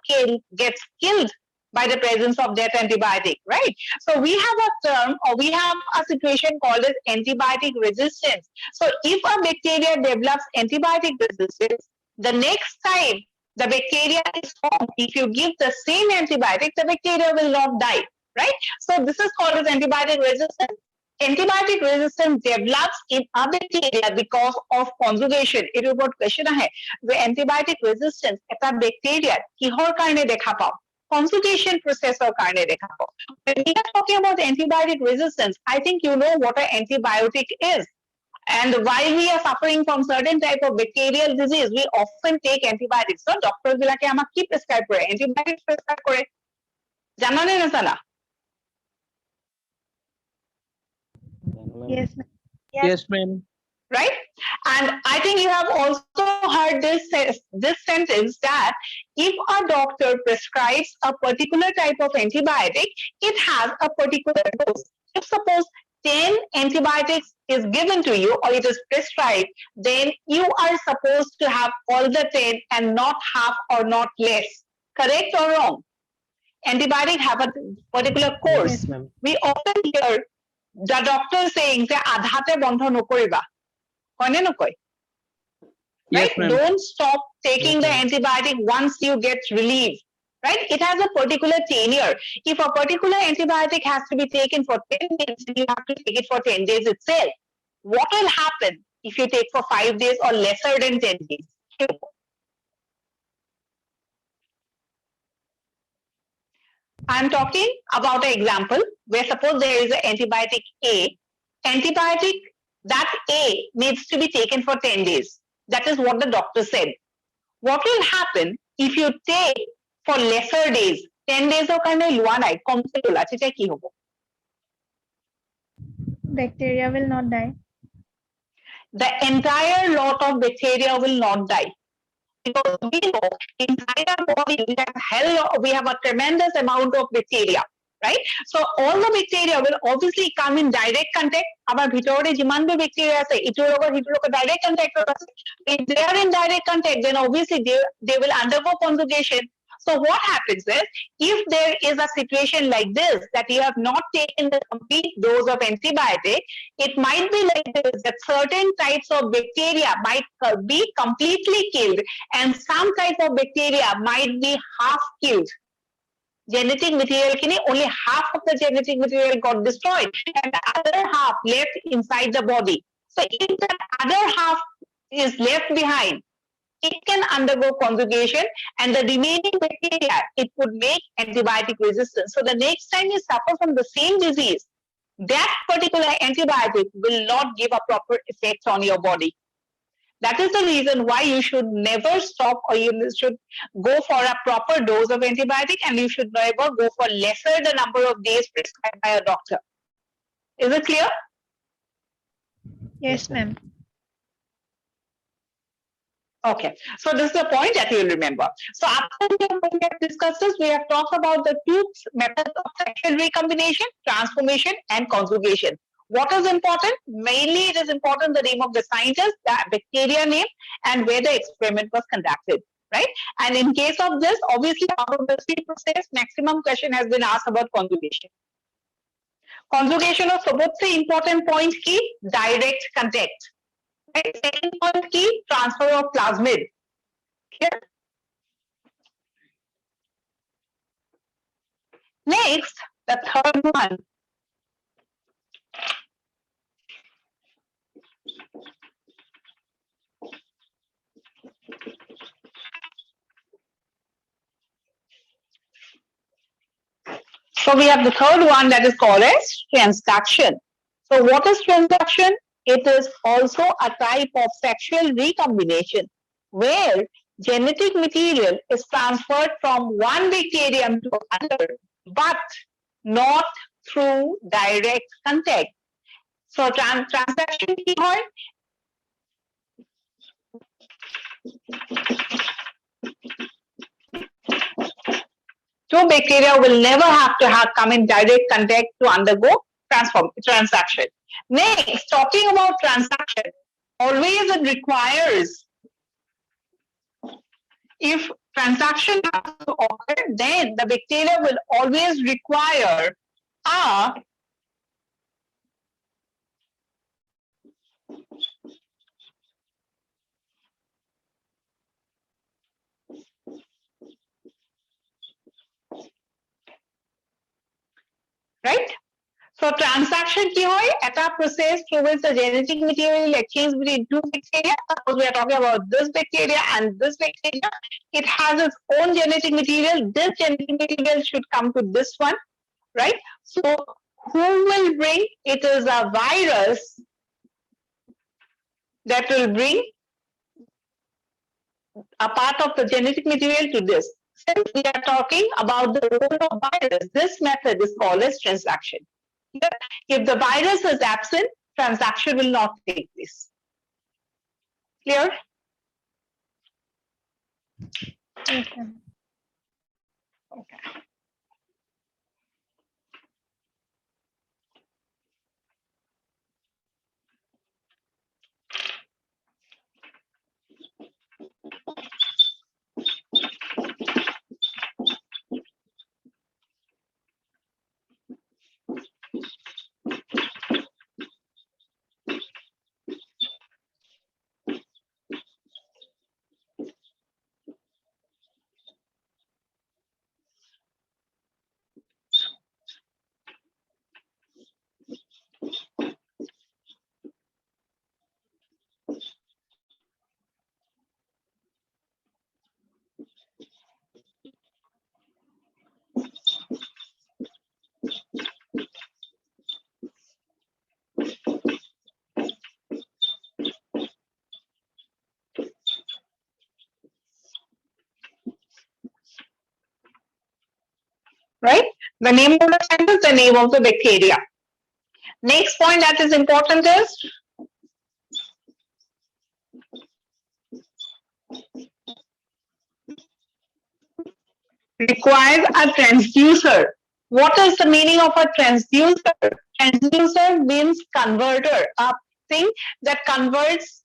S1: gets killed by the presence of that antibiotic, right? So we have a term, or we have a situation called as antibiotic resistance. So if a bacteria develops antibiotic resistance, the next time the bacteria is formed, if you give the same antibiotic, the bacteria will not die, right? So this is called as antibiotic resistance. Antibiotic resistance develops in a bacteria because of conjugation. It is about question hai. The antibiotic resistance eta bacteria kihor karone dekha pao? Conjugation process or karone dekha pao. When we are talking about antibiotic resistance, I think you know what an antibiotic is. And while we are suffering from certain type of bacterial disease, we often take antibiotics. So doctors bilake amak ki prescribe kore? Antibiotics prescribe kore. Jana ne na jana?
S4: Yes, ma'am.
S2: Yes, ma'am.
S1: Right? And I think you have also heard this sentence that if a doctor prescribes a particular type of antibiotic, it has a particular dose. If suppose 10 antibiotics is given to you or it is prescribed, then you are supposed to have all the 10 and not half or not less. Correct or wrong? Antibiotic have a particular course.
S3: Yes, ma'am.
S1: We often hear the doctor saying that adhate bondho nokoriba. Koine nokoi?
S2: Yes,
S1: Right?
S2: ma'am.
S1: Don't stop taking
S3: Yes,
S1: the
S3: ma'am.
S1: antibiotic once you get relief. Right? It has a particular tenure. If a particular antibiotic has to be taken for 10 days, you have to take it for 10 days itself. What will happen if you take for 5 days or lesser than 10 days? I'm talking about an example where suppose there is an antibiotic A. Antibiotic, that A needs to be taken for 10 days. That is what the doctor said. What will happen if you take for lesser days? 10 days of kind of luanai,
S4: Bacteria will not die.
S1: the entire lot of bacteria will not die. Because we know inside our body we have a tremendous amount of bacteria, right? So all the bacteria will obviously come in direct contact. Our bhitore jiman bhi bacteria ase, itur logo direct contact ase. If they are in direct contact, then obviously they will undergo conjugation. So what happens is, if there is a situation like this, that you have not taken the complete dose of antibiotic, it might be like this, that certain types of bacteria might be completely killed and some type of bacteria might be half killed. Genetic material only half of the genetic material got destroyed and the other half left inside the body. So if the other half is left behind, it can undergo conjugation and the remaining bacteria, it would make antibiotic resistance. So the next time you suffer from the same disease, that particular antibiotic will not give a proper effect on your body. That is the reason why you should never stop, or you should go for a proper dose of antibiotic, and you should never go for lesser the number of days prescribed by a doctor. Is it clear?
S4: Yes, ma'am.
S1: Okay, so this is the point that you will remember. So after we have discussed this, we have talked about the two methods of sexual recombination, transformation, and conjugation. What is important? Mainly, it is important the name of the scientist, the bacteria name, and where the experiment was conducted, right? And in case of this, obviously, out of the three process, maximum question has been asked about conjugation. Conjugation of सबसे important point की direct contact. Right? Second point key, transfer of plasmid. Clear? Next, the third one. So we have the third one that is called as transduction. So what is transduction? It is also a type of sexual recombination where genetic material is transferred from one bacterium to another, but not through direct contact. So transduction কি হয়? Two bacteria will never have to come in direct contact to undergo transaction. Next, talking about transaction, always it requires, if transaction has to occur, then the bacteria will always require a right? So transaction কি হয়? Eta process through which the genetic material exchange between two bacteria. Suppose we are talking about this bacteria and this bacteria. It has its own genetic material. This genetic material should come to this one, right? So who will bring? It is a virus that will bring a part of the genetic material to this. Since we are talking about the role of virus, this method is called as transaction. If the virus is absent, transaction will not take place. Clear?
S4: Yes, ma'am.
S1: Okay. Right? The name of the sentence, the name of the bacteria. Next point that is important is requires a transducer. What is the meaning of a transducer? Transducer means converter, a thing that converts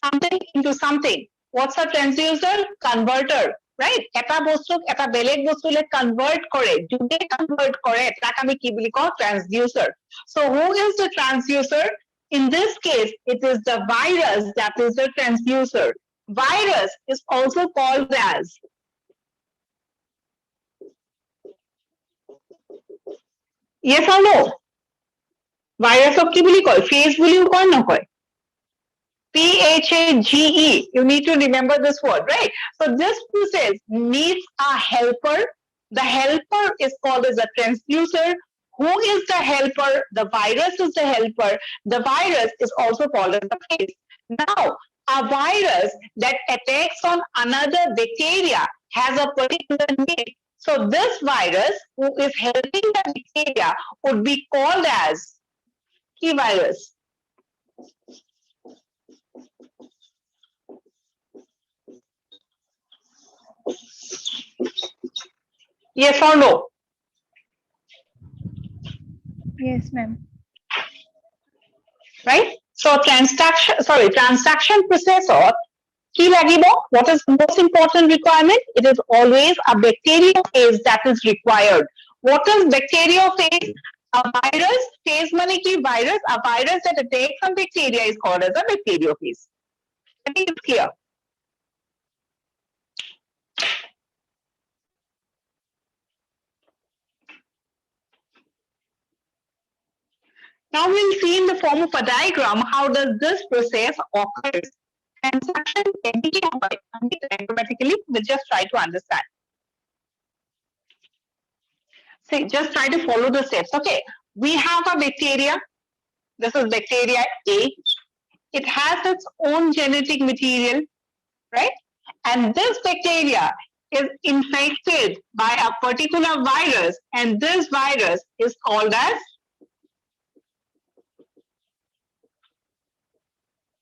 S1: something into something. What's a transducer? Converter, right? Eta bostuk eta beleg bostule convert kore, jude convert kore, tak ami ki boli kau transducer. So who is the transducer? In this case, it is the virus that is the transducer. Virus is also called as yes or no? Virus of কি বুলি কয়? Phage বুলিও কয় নকয়? PHAGE. You need to remember this word, right? So this process needs a helper. The helper is called as a transducer. Who is the helper? The virus is the helper. The virus is also called as the phage. Now, a virus that attacks on another bacteria has a particular name. So this virus who is helping the bacteria would be called as key virus. Yes or no?
S4: Yes, ma'am.
S1: Right? So transaction processor, key লাগিব, what is the most important requirement? It is always a bacteriophage that is required. What is bacteriophage? A virus, phase money key virus, a virus that attacks on bacteria is called as a bacteriophage. I think it's clear. Now we'll see in the form of a diagram how does this process occur. Transaction automatically, we'll just try to understand. See, just try to follow the steps. Okay, we have a bacteria. This is bacteria A. It has its own genetic material, right? And this bacteria is infected by a particular virus, and this virus is called as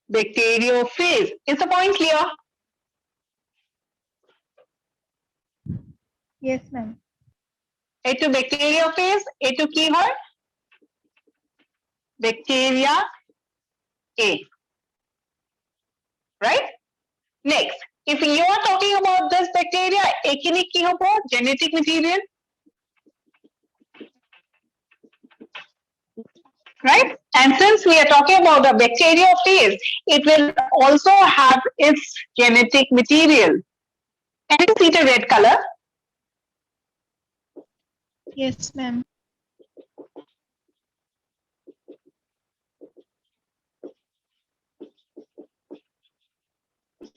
S1: bacteriophage. Is the point clear?
S4: Yes, ma'am.
S1: A2 bacteriophage, A2 key word, bacteria A. Right? Next, if you are talking about this bacteria, ekini ki hobo, genetic material. Right? And since we are talking about the bacteriophage, it will also have its genetic material. Can you see the red color?
S4: Yes, ma'am.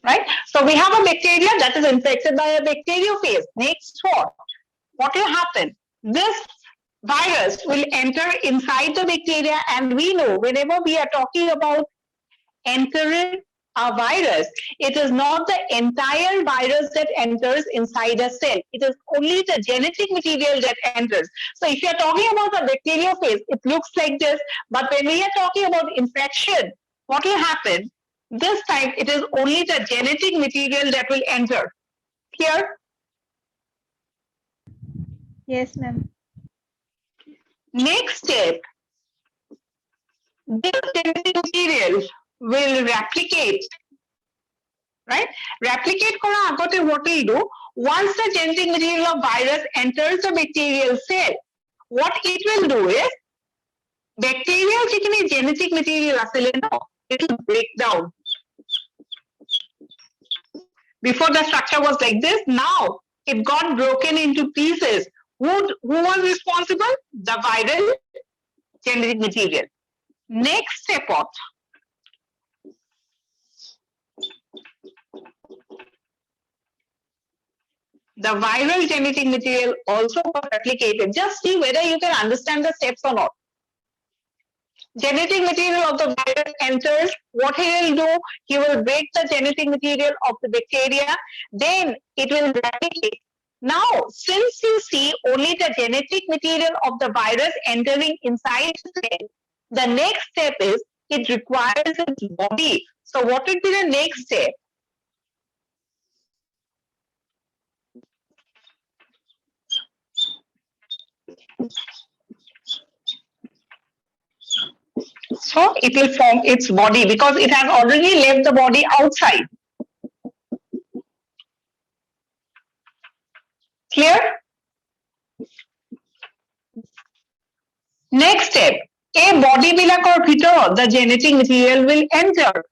S1: Right? So we have a bacteria that is infected by a bacteriophage. Next what will happen? This virus will enter inside the bacteria, and we know whenever we are talking about entering a virus, it is not the entire virus that enters inside a cell. It is only the genetic material that enters. So if you are talking about the bacteriophage, it looks like this, but when we are talking about infection, what will happen? This time it is only the genetic material that will enter. Here,
S4: Yes, ma'am.
S1: next step, this genetic material will replicate, right? Replicate kora agote what will do? Once the genetic material of virus enters the bacterial cell, what it will do is, bacterial jikini genetic material asile na, it will break down. Before the structure was like this, now it got broken into pieces. Who was responsible? The viral genetic material. Next step what? The viral genetic material also got replicated. Just see whether you can understand the steps or not. Genetic material of the virus enters. What he will do? He will break the genetic material of the bacteria. Then it will replicate. Now, since you see only the genetic material of the virus entering inside the cell, the next step is it requires its body. So what would be the next step? So it will form its body because it has already left the body outside. Clear? Next step, a body bilakor bhitor the genetic material will enter.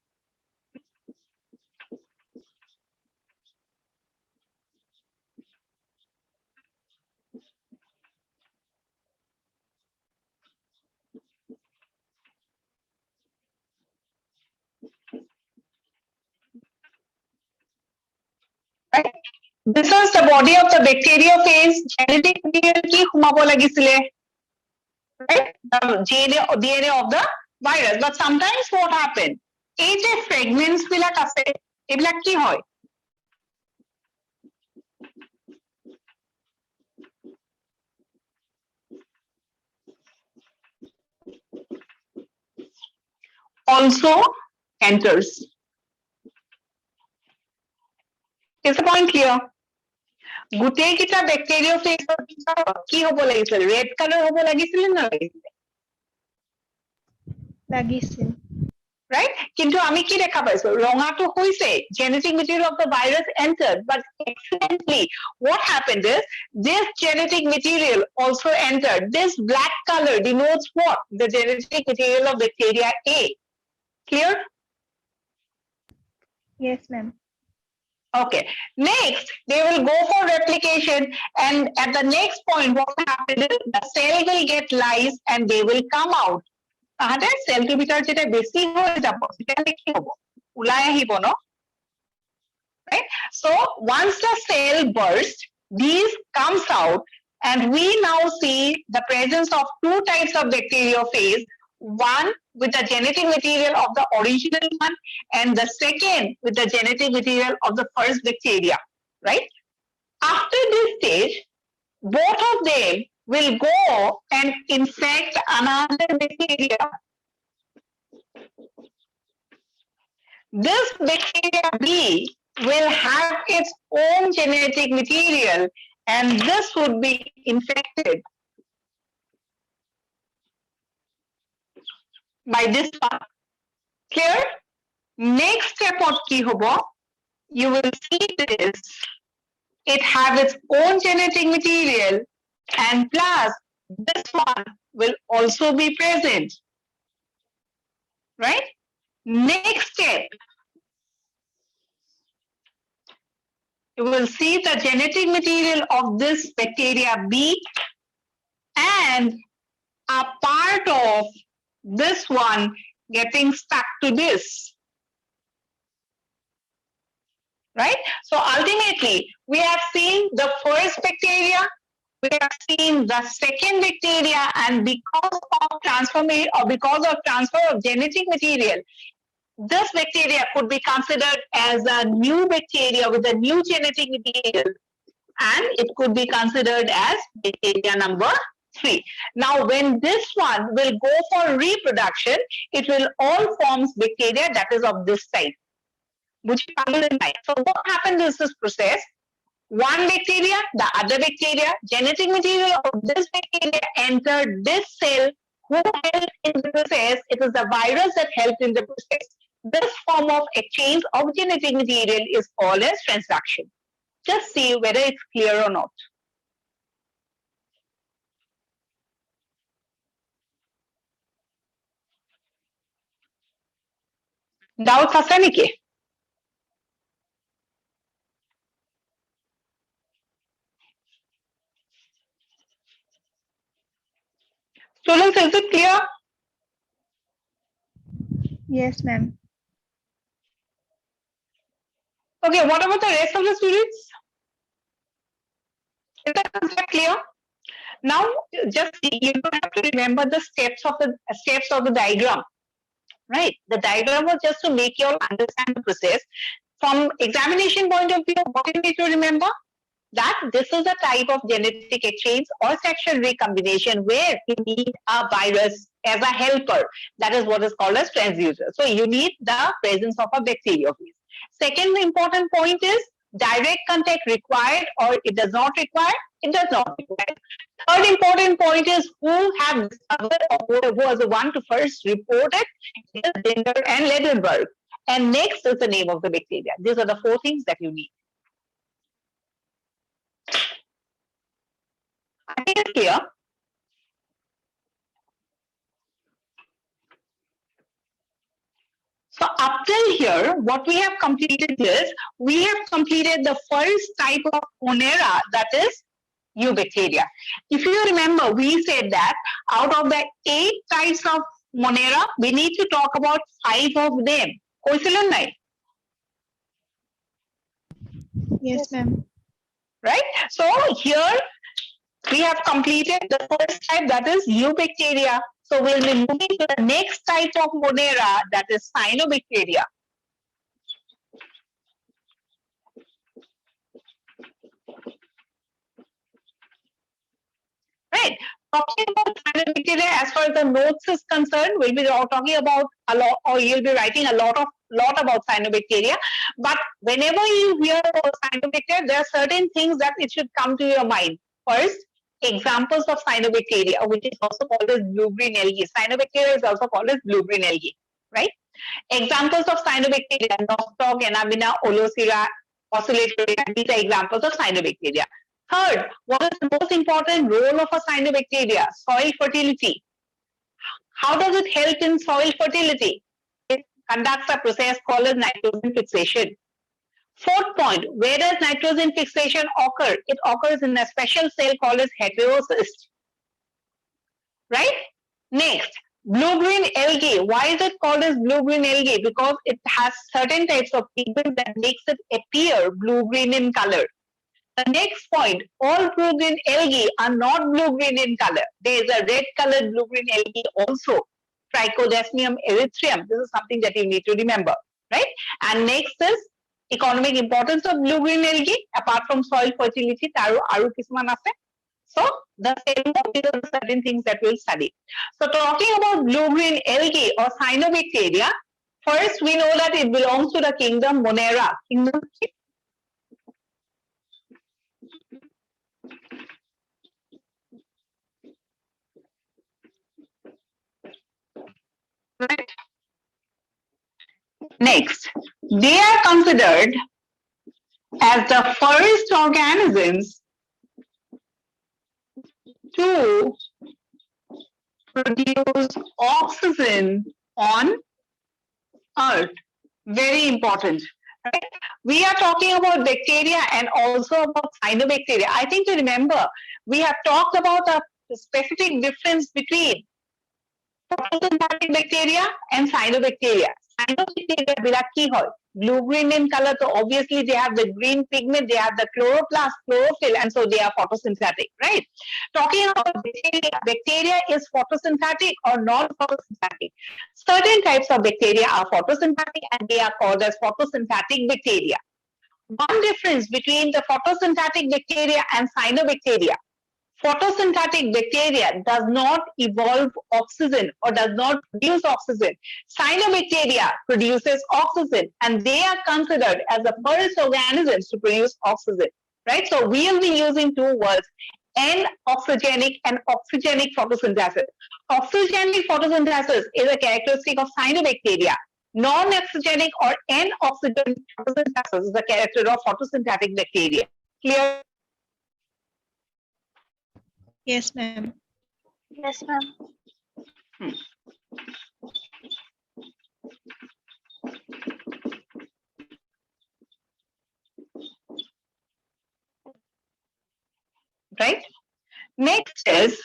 S1: Right? This is the body of the bacteriophage. Genetic material ki humabo lagisile. Right? The DNA of the virus. But sometimes what happens? এই যে ফ্ৰেগমেন্টছ বিলাক আছে এইবিলাক কি হয় also enters. Is the point clear? গোটেই কিটা ব্যাকটেৰিয়াফেজৰ কি হ'ব লাগিছিল ৰেড কালাৰ হ'ব লাগিছিল না লাগিছিল
S4: লাগিছিল
S1: right কিন্তু আমি কি দেখা পাইছো ৰঙাটো হৈছে genetic material of the virus entered but accidentally what happened is this genetic material also entered this black color denotes what the genetic material of bacteria A clear
S4: yes ma'am
S1: okay next they will go for replication and at the next point what will happen is the cell will get lysed and they will come out তাহাতে সেলটোৰ ভিতৰত যেটা বেছি হৈ যাব তেতিয়াহলে কি হ'ব ওলাই আহিব ন right so once the cell bursts these comes out and we now see the presence of two types of bacteriophage one with the genetic material of the original one and the second with the genetic material of the first bacteria right after this stage both of them will go and infect another bacteria. This bacteria B will have its own genetic material and this would be infected by this part. Clear? Next step of ki hobo, you will see this. It have its own genetic material and plus this one will also be present. Right? Next step, you will see the genetic material of this bacteria B and a part of this one getting stuck to this. Right? So ultimately, we have seen the first bacteria, we have seen the second bacteria, and because of transformation or because of transfer of genetic material, this bacteria could be considered as a new bacteria with a new genetic material, and it could be considered as bacteria number 3. Now, when this one will go for reproduction, it will all forms bacteria that is of this type. So what happens is this process, one bacteria, the other bacteria, genetic material of this bacteria entered this cell. Who helped in the process? It is the virus that helped in the process. This form of exchange of genetic material is called as transduction. Just see whether it's clear or not. Doubts আছে নেকি? Students, is it clear?
S4: yes ma'am
S1: Okay, what about the rest of the students? Is that concept clear? Now, just you have to remember the steps of the diagram, right? The diagram was just to make you all understand the process. From examination point of view, what you need to remember? That this is a type of genetic exchange or sexual recombination where you need a virus as a helper. That is what is called as transducer. So you need the presence of a bacteriophage. Second important point is direct contact required or it does not require. It does not require. Third important point is who have discovered or who was the one to first report it. It is Binder and Ledenberg. And next is the name of the bacteria. These are the 4 things that you need. I think it's clear. So up till here, what we have completed is, we have completed the first type of Monera, that is Eubacteria. If you remember, we said that out of the 8 types of Monera, we need to talk about 5 of them. কৈছিলেন নাই?
S4: yes ma'am
S1: Right? So here, we have completed the first type, that is Eubacteria. So we'll be moving to the next type of Monera, that is cyanobacteria. Right. Talking about cyanobacteria, as far as the notes is concerned, we'll be talking about a lot, or you'll be writing a lot about cyanobacteria. But whenever you hear about cyanobacteria, there are certain things that it should come to your mind. First, examples of cyanobacteria, which is also called as blue-green algae. Cyanobacteria is also called as blue-green algae, right? Examples of cyanobacteria: Nostoc, Anabina, Olosira, Oscillatoria. These are examples of cyanobacteria. Third, what is the most important role of a cyanobacteria? Soil fertility. How does it help in soil fertility? It conducts a process called as nitrogen fixation. Fourth point, where does nitrogen fixation occur? It occurs in a special cell called as heterocyst. Right? Next, blue-green algae. Why is it called as blue-green algae? Because it has certain types of pigments that makes it appear blue-green in color. The next point, all blue-green algae are not blue-green in color. There is a red-colored blue-green algae also, Trichodesmium erythraeum. This is something that you need to remember, right? And next is economic importance of blue-green algae, apart from soil fertility, aru kisman ase. So the same are certain things that we'll study. So talking about blue-green algae or cyanobacteria, first we know that it belongs to the kingdom Monera. Kingdom right. Next, they are considered as the first organisms to produce oxygen on Earth. Very important. Right? We are talking about bacteria and also about cyanobacteria. I think to remember, we have talked about a specific difference between photosynthetic bacteria and cyanobacteria. Cyanobacteria bilaki hoy, blue-green in color, so obviously they have the green pigment, they have the chloroplast, chlorophyll, and so they are photosynthetic, right? Talking about bacteria is photosynthetic or non-photosynthetic. Certain types of bacteria are photosynthetic and they are called as photosynthetic bacteria. One difference between the photosynthetic bacteria and cyanobacteria: photosynthetic bacteria does not evolve oxygen or does not produce oxygen. Cyanobacteria produces oxygen and they are considered as the first organisms to produce oxygen, right? So we will be using two words, N-oxygenic and oxygenic photosynthesis. Oxygenic photosynthesis is a characteristic of cyanobacteria. Non-oxygenic or N-oxygenic photosynthesis is a character of photosynthetic bacteria. Clear?
S4: Yes, ma'am.
S5: Yes, ma'am.
S1: Right? Next is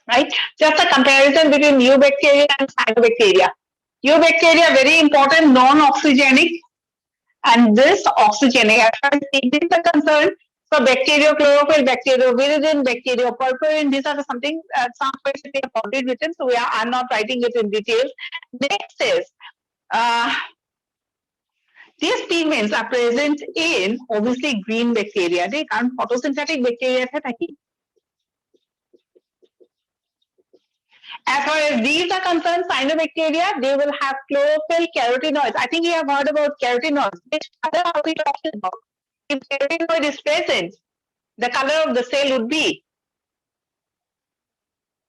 S1: right? Just a comparison between eubacteria and cyanobacteria. Eubacteria, very important, non-oxygenic, And this oxygenic, as far as pigments are concerned, so bacteriochlorophyll, bacterioviridin, bacteriopurpurin, these are something, some questions we have already written, so I'm not writing it in details. Next is, these pigments are present in obviously green bacteria. They can't photosynthetic bacteria. As far as these are concerned, cyanobacteria, they will have chlorophyll, carotenoids. I think you have heard about carotenoids. Which color are we talking about? If carotenoid is present, the color of the cell would be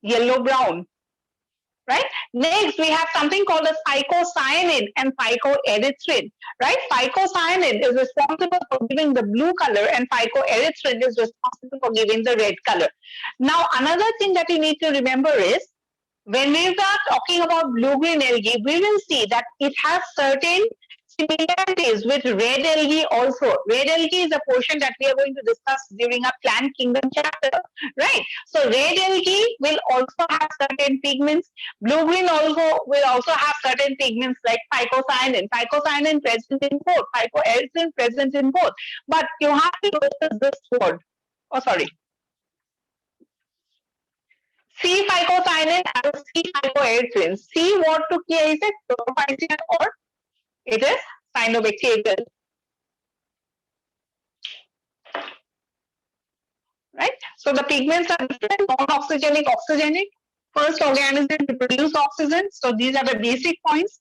S1: yellow-brown. Right? Next, we have something called as phycocyanin and phycoerythrin. Right? Phycocyanin is responsible for giving the blue color, and phycoerythrin is responsible for giving the red color. Now, another thing that you need to remember is, when we are talking about blue-green algae, we will see that it has certain similarities with red algae also. Red algae is a portion that we are going to discuss during our plant kingdom chapter, right? So red algae will also have certain pigments. Blue-green also will also have certain pigments like phycocyanin. Phycocyanin present in both, phycoerythrin present in both. But you have to notice this word. Oh, sorry. C phycocyanin and C phycoerythrin. C what to kill is it chlorophyllin or it is cyanobacterial. Right? So the pigments are different, non-oxygenic, oxygenic. First organism to produce oxygen. So these are the basic points.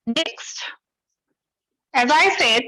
S1: Next, as I said,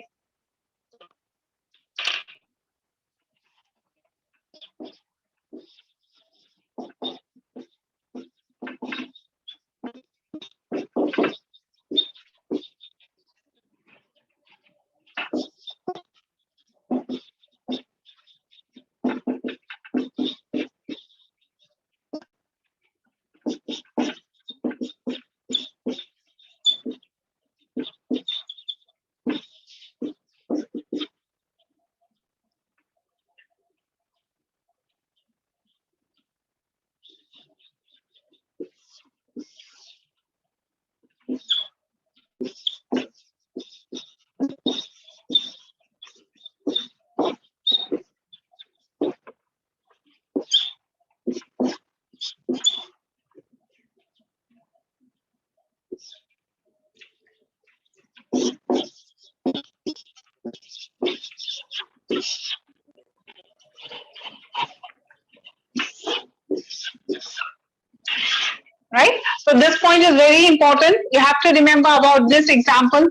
S1: right? So this point is very important. You have to remember about this example,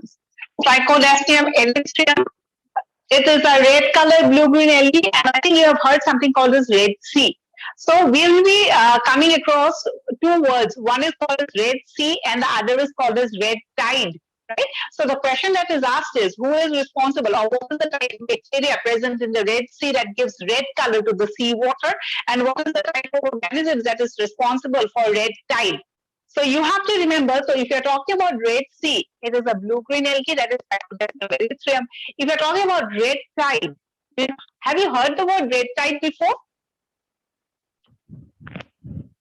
S1: Trichodesmium erythraeum. It is a red colored blue-green algae, and I think you have heard something called as Red Sea. So we'll be coming across two words. One is called as Red Sea, and the other is called as Red Tide. Right? So the question that is asked is, who is responsible, or what is the type of bacteria present in the Red Sea that gives red color to the sea water, and what is the type of organisms that is responsible for red tide? So you have to remember, so if you're talking about Red Sea, it is a blue-green algae that is Erythraeum. If you're talking about red tide, have you heard the word red tide before?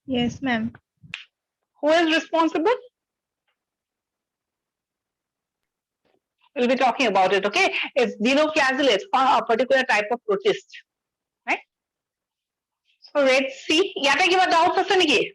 S4: Yes, ma'am.
S1: Who is responsible? We'll be talking about it, okay? It's dinoflagellates, a particular type of protist, right? So Red Sea, yata kiba doubt ase niki?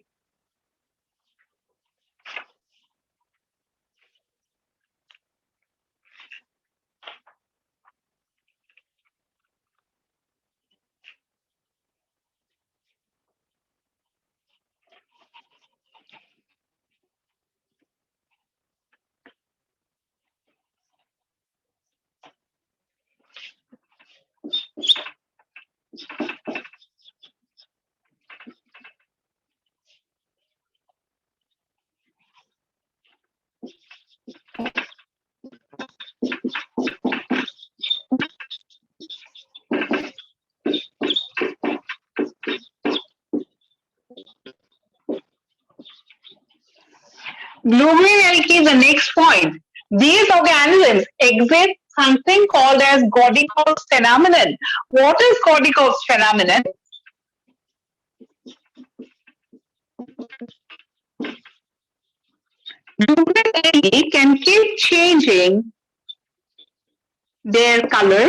S1: Blue-green algae, the next point. These organisms exhibit something called as Godiko's phenomenon. What is Godiko's phenomenon? blue-green algae can keep changing their color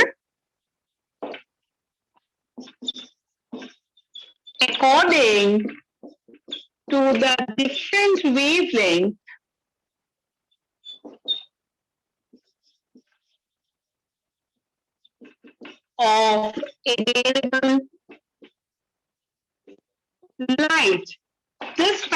S1: according to the different wavelength of available light. This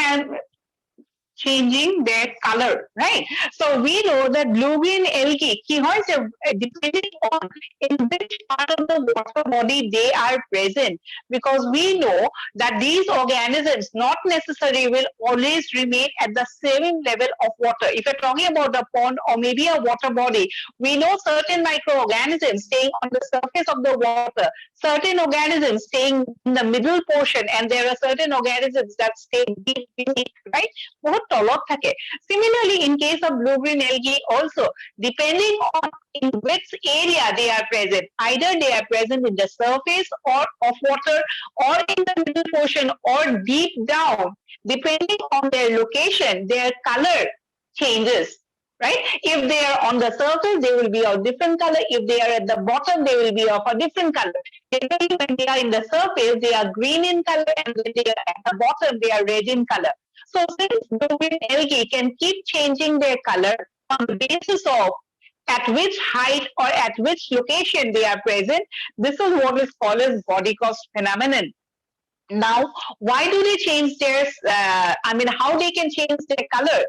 S1: changing their color, right? So we know that blue-green algae, depending on in which part of the water body they are present, because we know that these organisms not necessarily will always remain at the same level of water. If you're talking about a pond or maybe a water body, we know certain microorganisms staying on the surface of the water, certain organisms staying in the middle portion, and there are certain organisms that stay deep beneath, right? बहुत তলত থাকে. Similarly, in case of blue-green algae also, depending on in which area they are present, either they are present in the surface or of water or in the middle portion or deep down, depending on their location, their color changes. Right? If they are on the surface, they will be of different color. If they are at the bottom, they will be of a different color. Generally, when they are in the surface, they are green in color, and when they are at the bottom, they are red in color. So since blue-green algae can keep changing their color on the basis of at which height or at which location they are present, this is what is called as body cost phenomenon. Now, why do they change their, how they can change their color?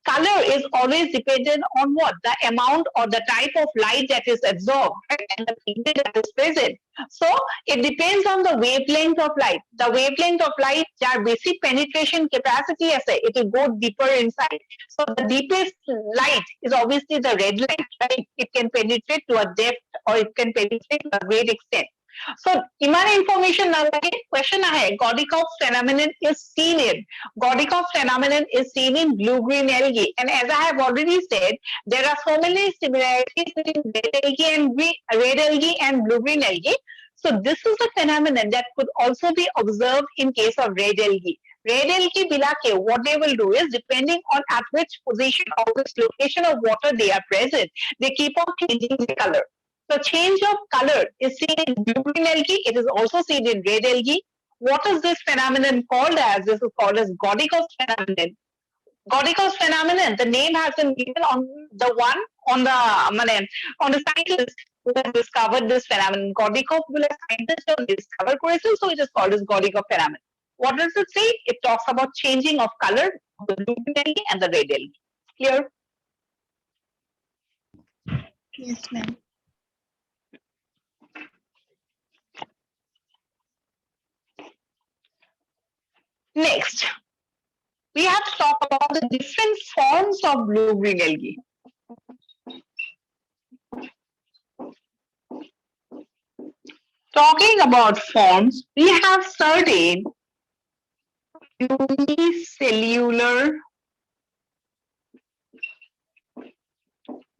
S1: Color is always dependent on what? The amount or the type of light that is absorbed, right? And the pigment that is present. So it depends on the wavelength of light. The wavelength of light, their basic penetration capacity, it will go deeper inside. So the deepest light is obviously the red light, right? It can penetrate to a depth or it can penetrate to a great extent. So, Iman information ना लगे question है Godikoff phenomenon is seen in Godikoff phenomenon is seen in blue-green algae, and as I have already said, there are so many similarities between red algae and blue-green algae. So this is a phenomenon that could also be observed in case of red algae. Red algae bilake, what they will do is, depending on at which position or which location of water they are present, they keep on changing the color. The change of color is seen in blue-green algae. It is also seen in red algae. What is this phenomenon called as? This is called as Godikoff phenomenon. Godikoff phenomenon. The name has been given on the one on the scientist who has discovered this phenomenon. Godikoff will a scientist who discovered crystal, so it is called as Godikoff phenomenon. What does it say? It talks about changing of color of the blue-green algae and the red algae. Clear?
S4: Yes, ma'am.
S1: Next, we have to talk about the different forms of blue-green algae. Talking about forms, we have certain unicellular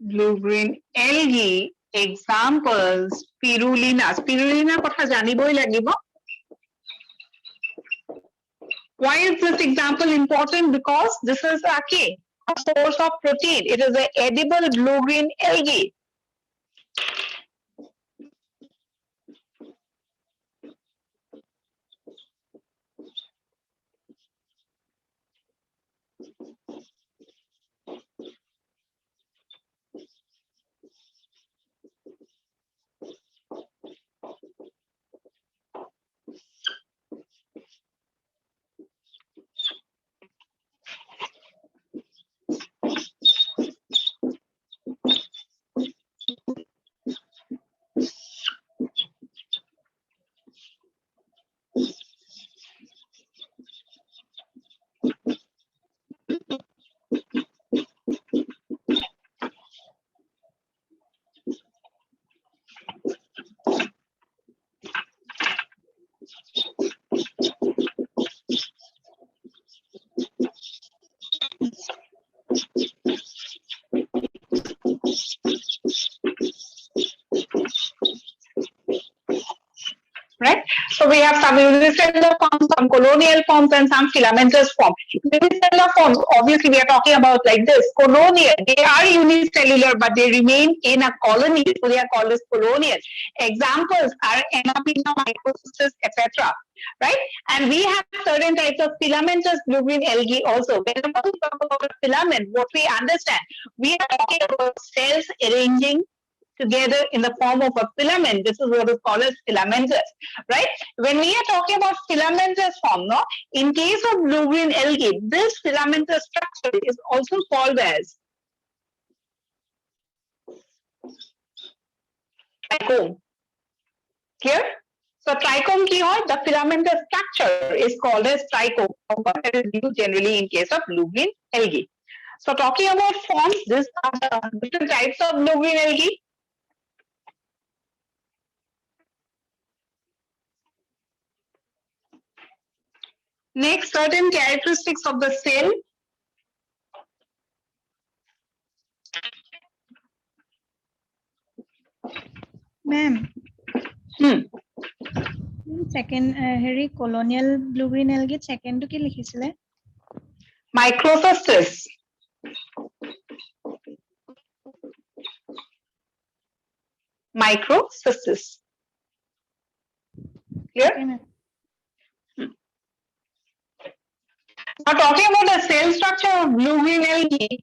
S1: blue-green algae examples. Spirulina. Spirulina কথা জানিবই লাগিব. Why is this example important? Because this is a source of protein. It is an edible blue-green algae. we have some unicellular forms, some colonial forms, and some filamentous forms. Unicellular forms, obviously, we are talking about like this. Colonial, they are unicellular, but they remain in a colony, so they are called as colonial. Examples are Anapinia, Microcystis, etc. Right? And we have certain types of filamentous blue-green algae also. Whenever we talk about a filament, what we understand, we are talking about cells arranging together in the form of a filament. This is what is called as filamentous, right? When we are talking about filamentous form, no, in case of blue-green algae, this filamentous structure is also called as trichome. Clear? So trichome ki hoy, the filamentous structure is called as trichome, that is used generally in case of blue-green algae. So talking about forms, these are the different types of blue-green algae. Next, certain characteristics of the cell.
S4: Ma'am. Second, Harry colonial blue green algae. Second, to ki likhisile?
S1: Microcystis. Microcystis. Clear?
S4: Okay, ma'am.
S1: Now talking about the cell structure of blue-green algae.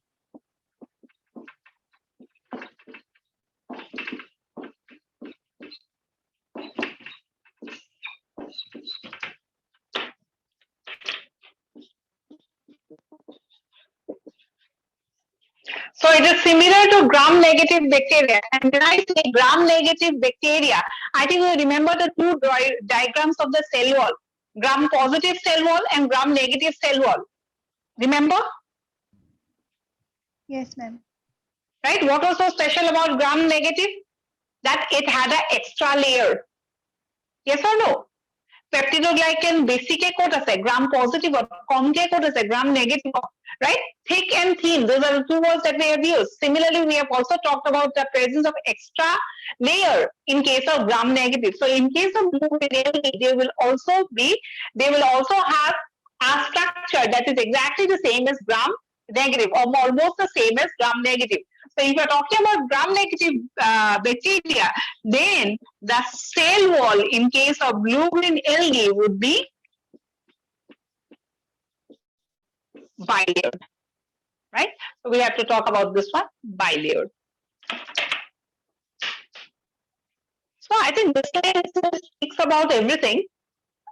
S1: So it is similar to gram-negative bacteria. And when I say gram-negative bacteria, I think you remember the two diagrams of the cell wall. Gram-positive cell wall and gram-negative cell wall. Remember?
S4: Yes, ma'am.
S1: Right? What was so special about gram-negative? That it had an extra layer. Yes or no? Peptidoglycan basic kot ase, gram positive or com ke kot ase, gram negative, right? Thick and thin, those are the two words that we have used. Similarly, we have also talked about the presence of extra layer in case of gram negative. So in case of blue-green algae, they will also have a structure that is exactly the same as gram negative or almost the same as gram negative. So if you are talking about gram-negative bacteria, then the cell wall in case of blue-green algae would be bilayered, right? So we have to talk about this one, bilayered. So I think this slide speaks about everything.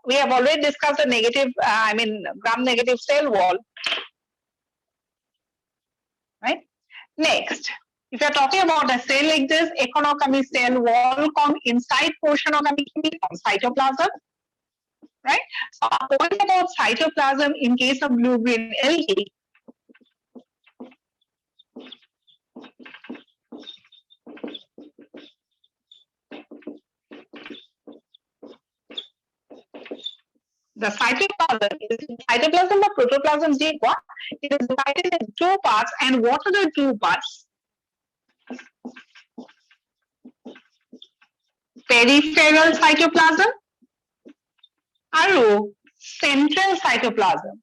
S1: We have already discussed the negative, gram-negative cell wall, right? Next, if you are talking about a cell like this, econocami cell wall inside portion of cytoplasm, right? So what about cytoplasm in case of blue-green algae? The cytoplasm or protoplasm J what? It is divided in two parts, and what are the two parts? Peripheral cytoplasm and central cytoplasm.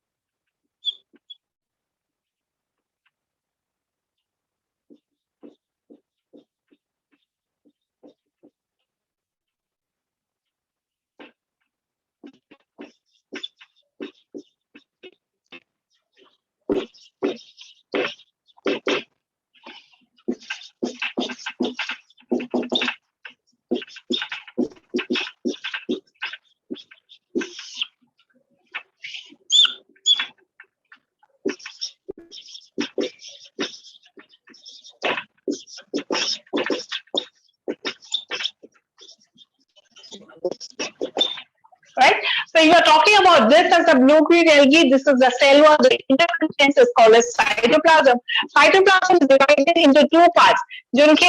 S1: Right? So you are talking about this as a blue-green algae. This is the cell wall. The intercontinence is called as cytoplasm. Cytoplasm is divided into two parts. Towards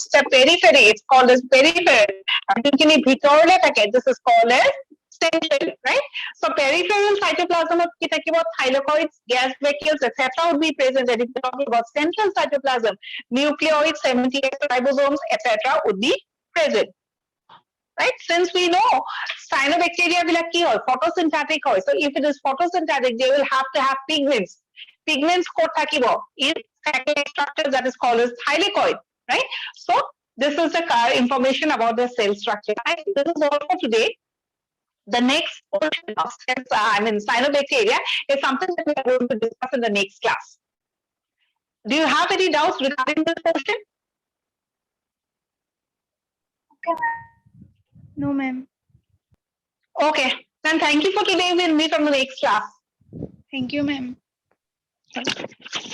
S1: the periphery, it's called as peripheral. This is called as central, right? So peripheral cytoplasm of thylakoids, gas vacuoles, etc. would be present. And if you're talking about central cytoplasm, nucleoids, 78 ribosomes, etc. would be present. right? Since we know cyanobacteria bilak ki hoy, photosynthetic hoy. So if it is photosynthetic, they will have to have pigments. Pigments ko thakibo in satellite structure that is called as thylakoid, right? So this is the information about the cell structure. I think this is all for today. The next portion of cyanobacteria is something that we are going to discuss in the next class. Do you have any doubts regarding this portion?
S4: No, ma'am.
S1: Okay, then thank you for today. We'll meet on the next class.
S4: Thank you, ma'am.
S1: Thank you.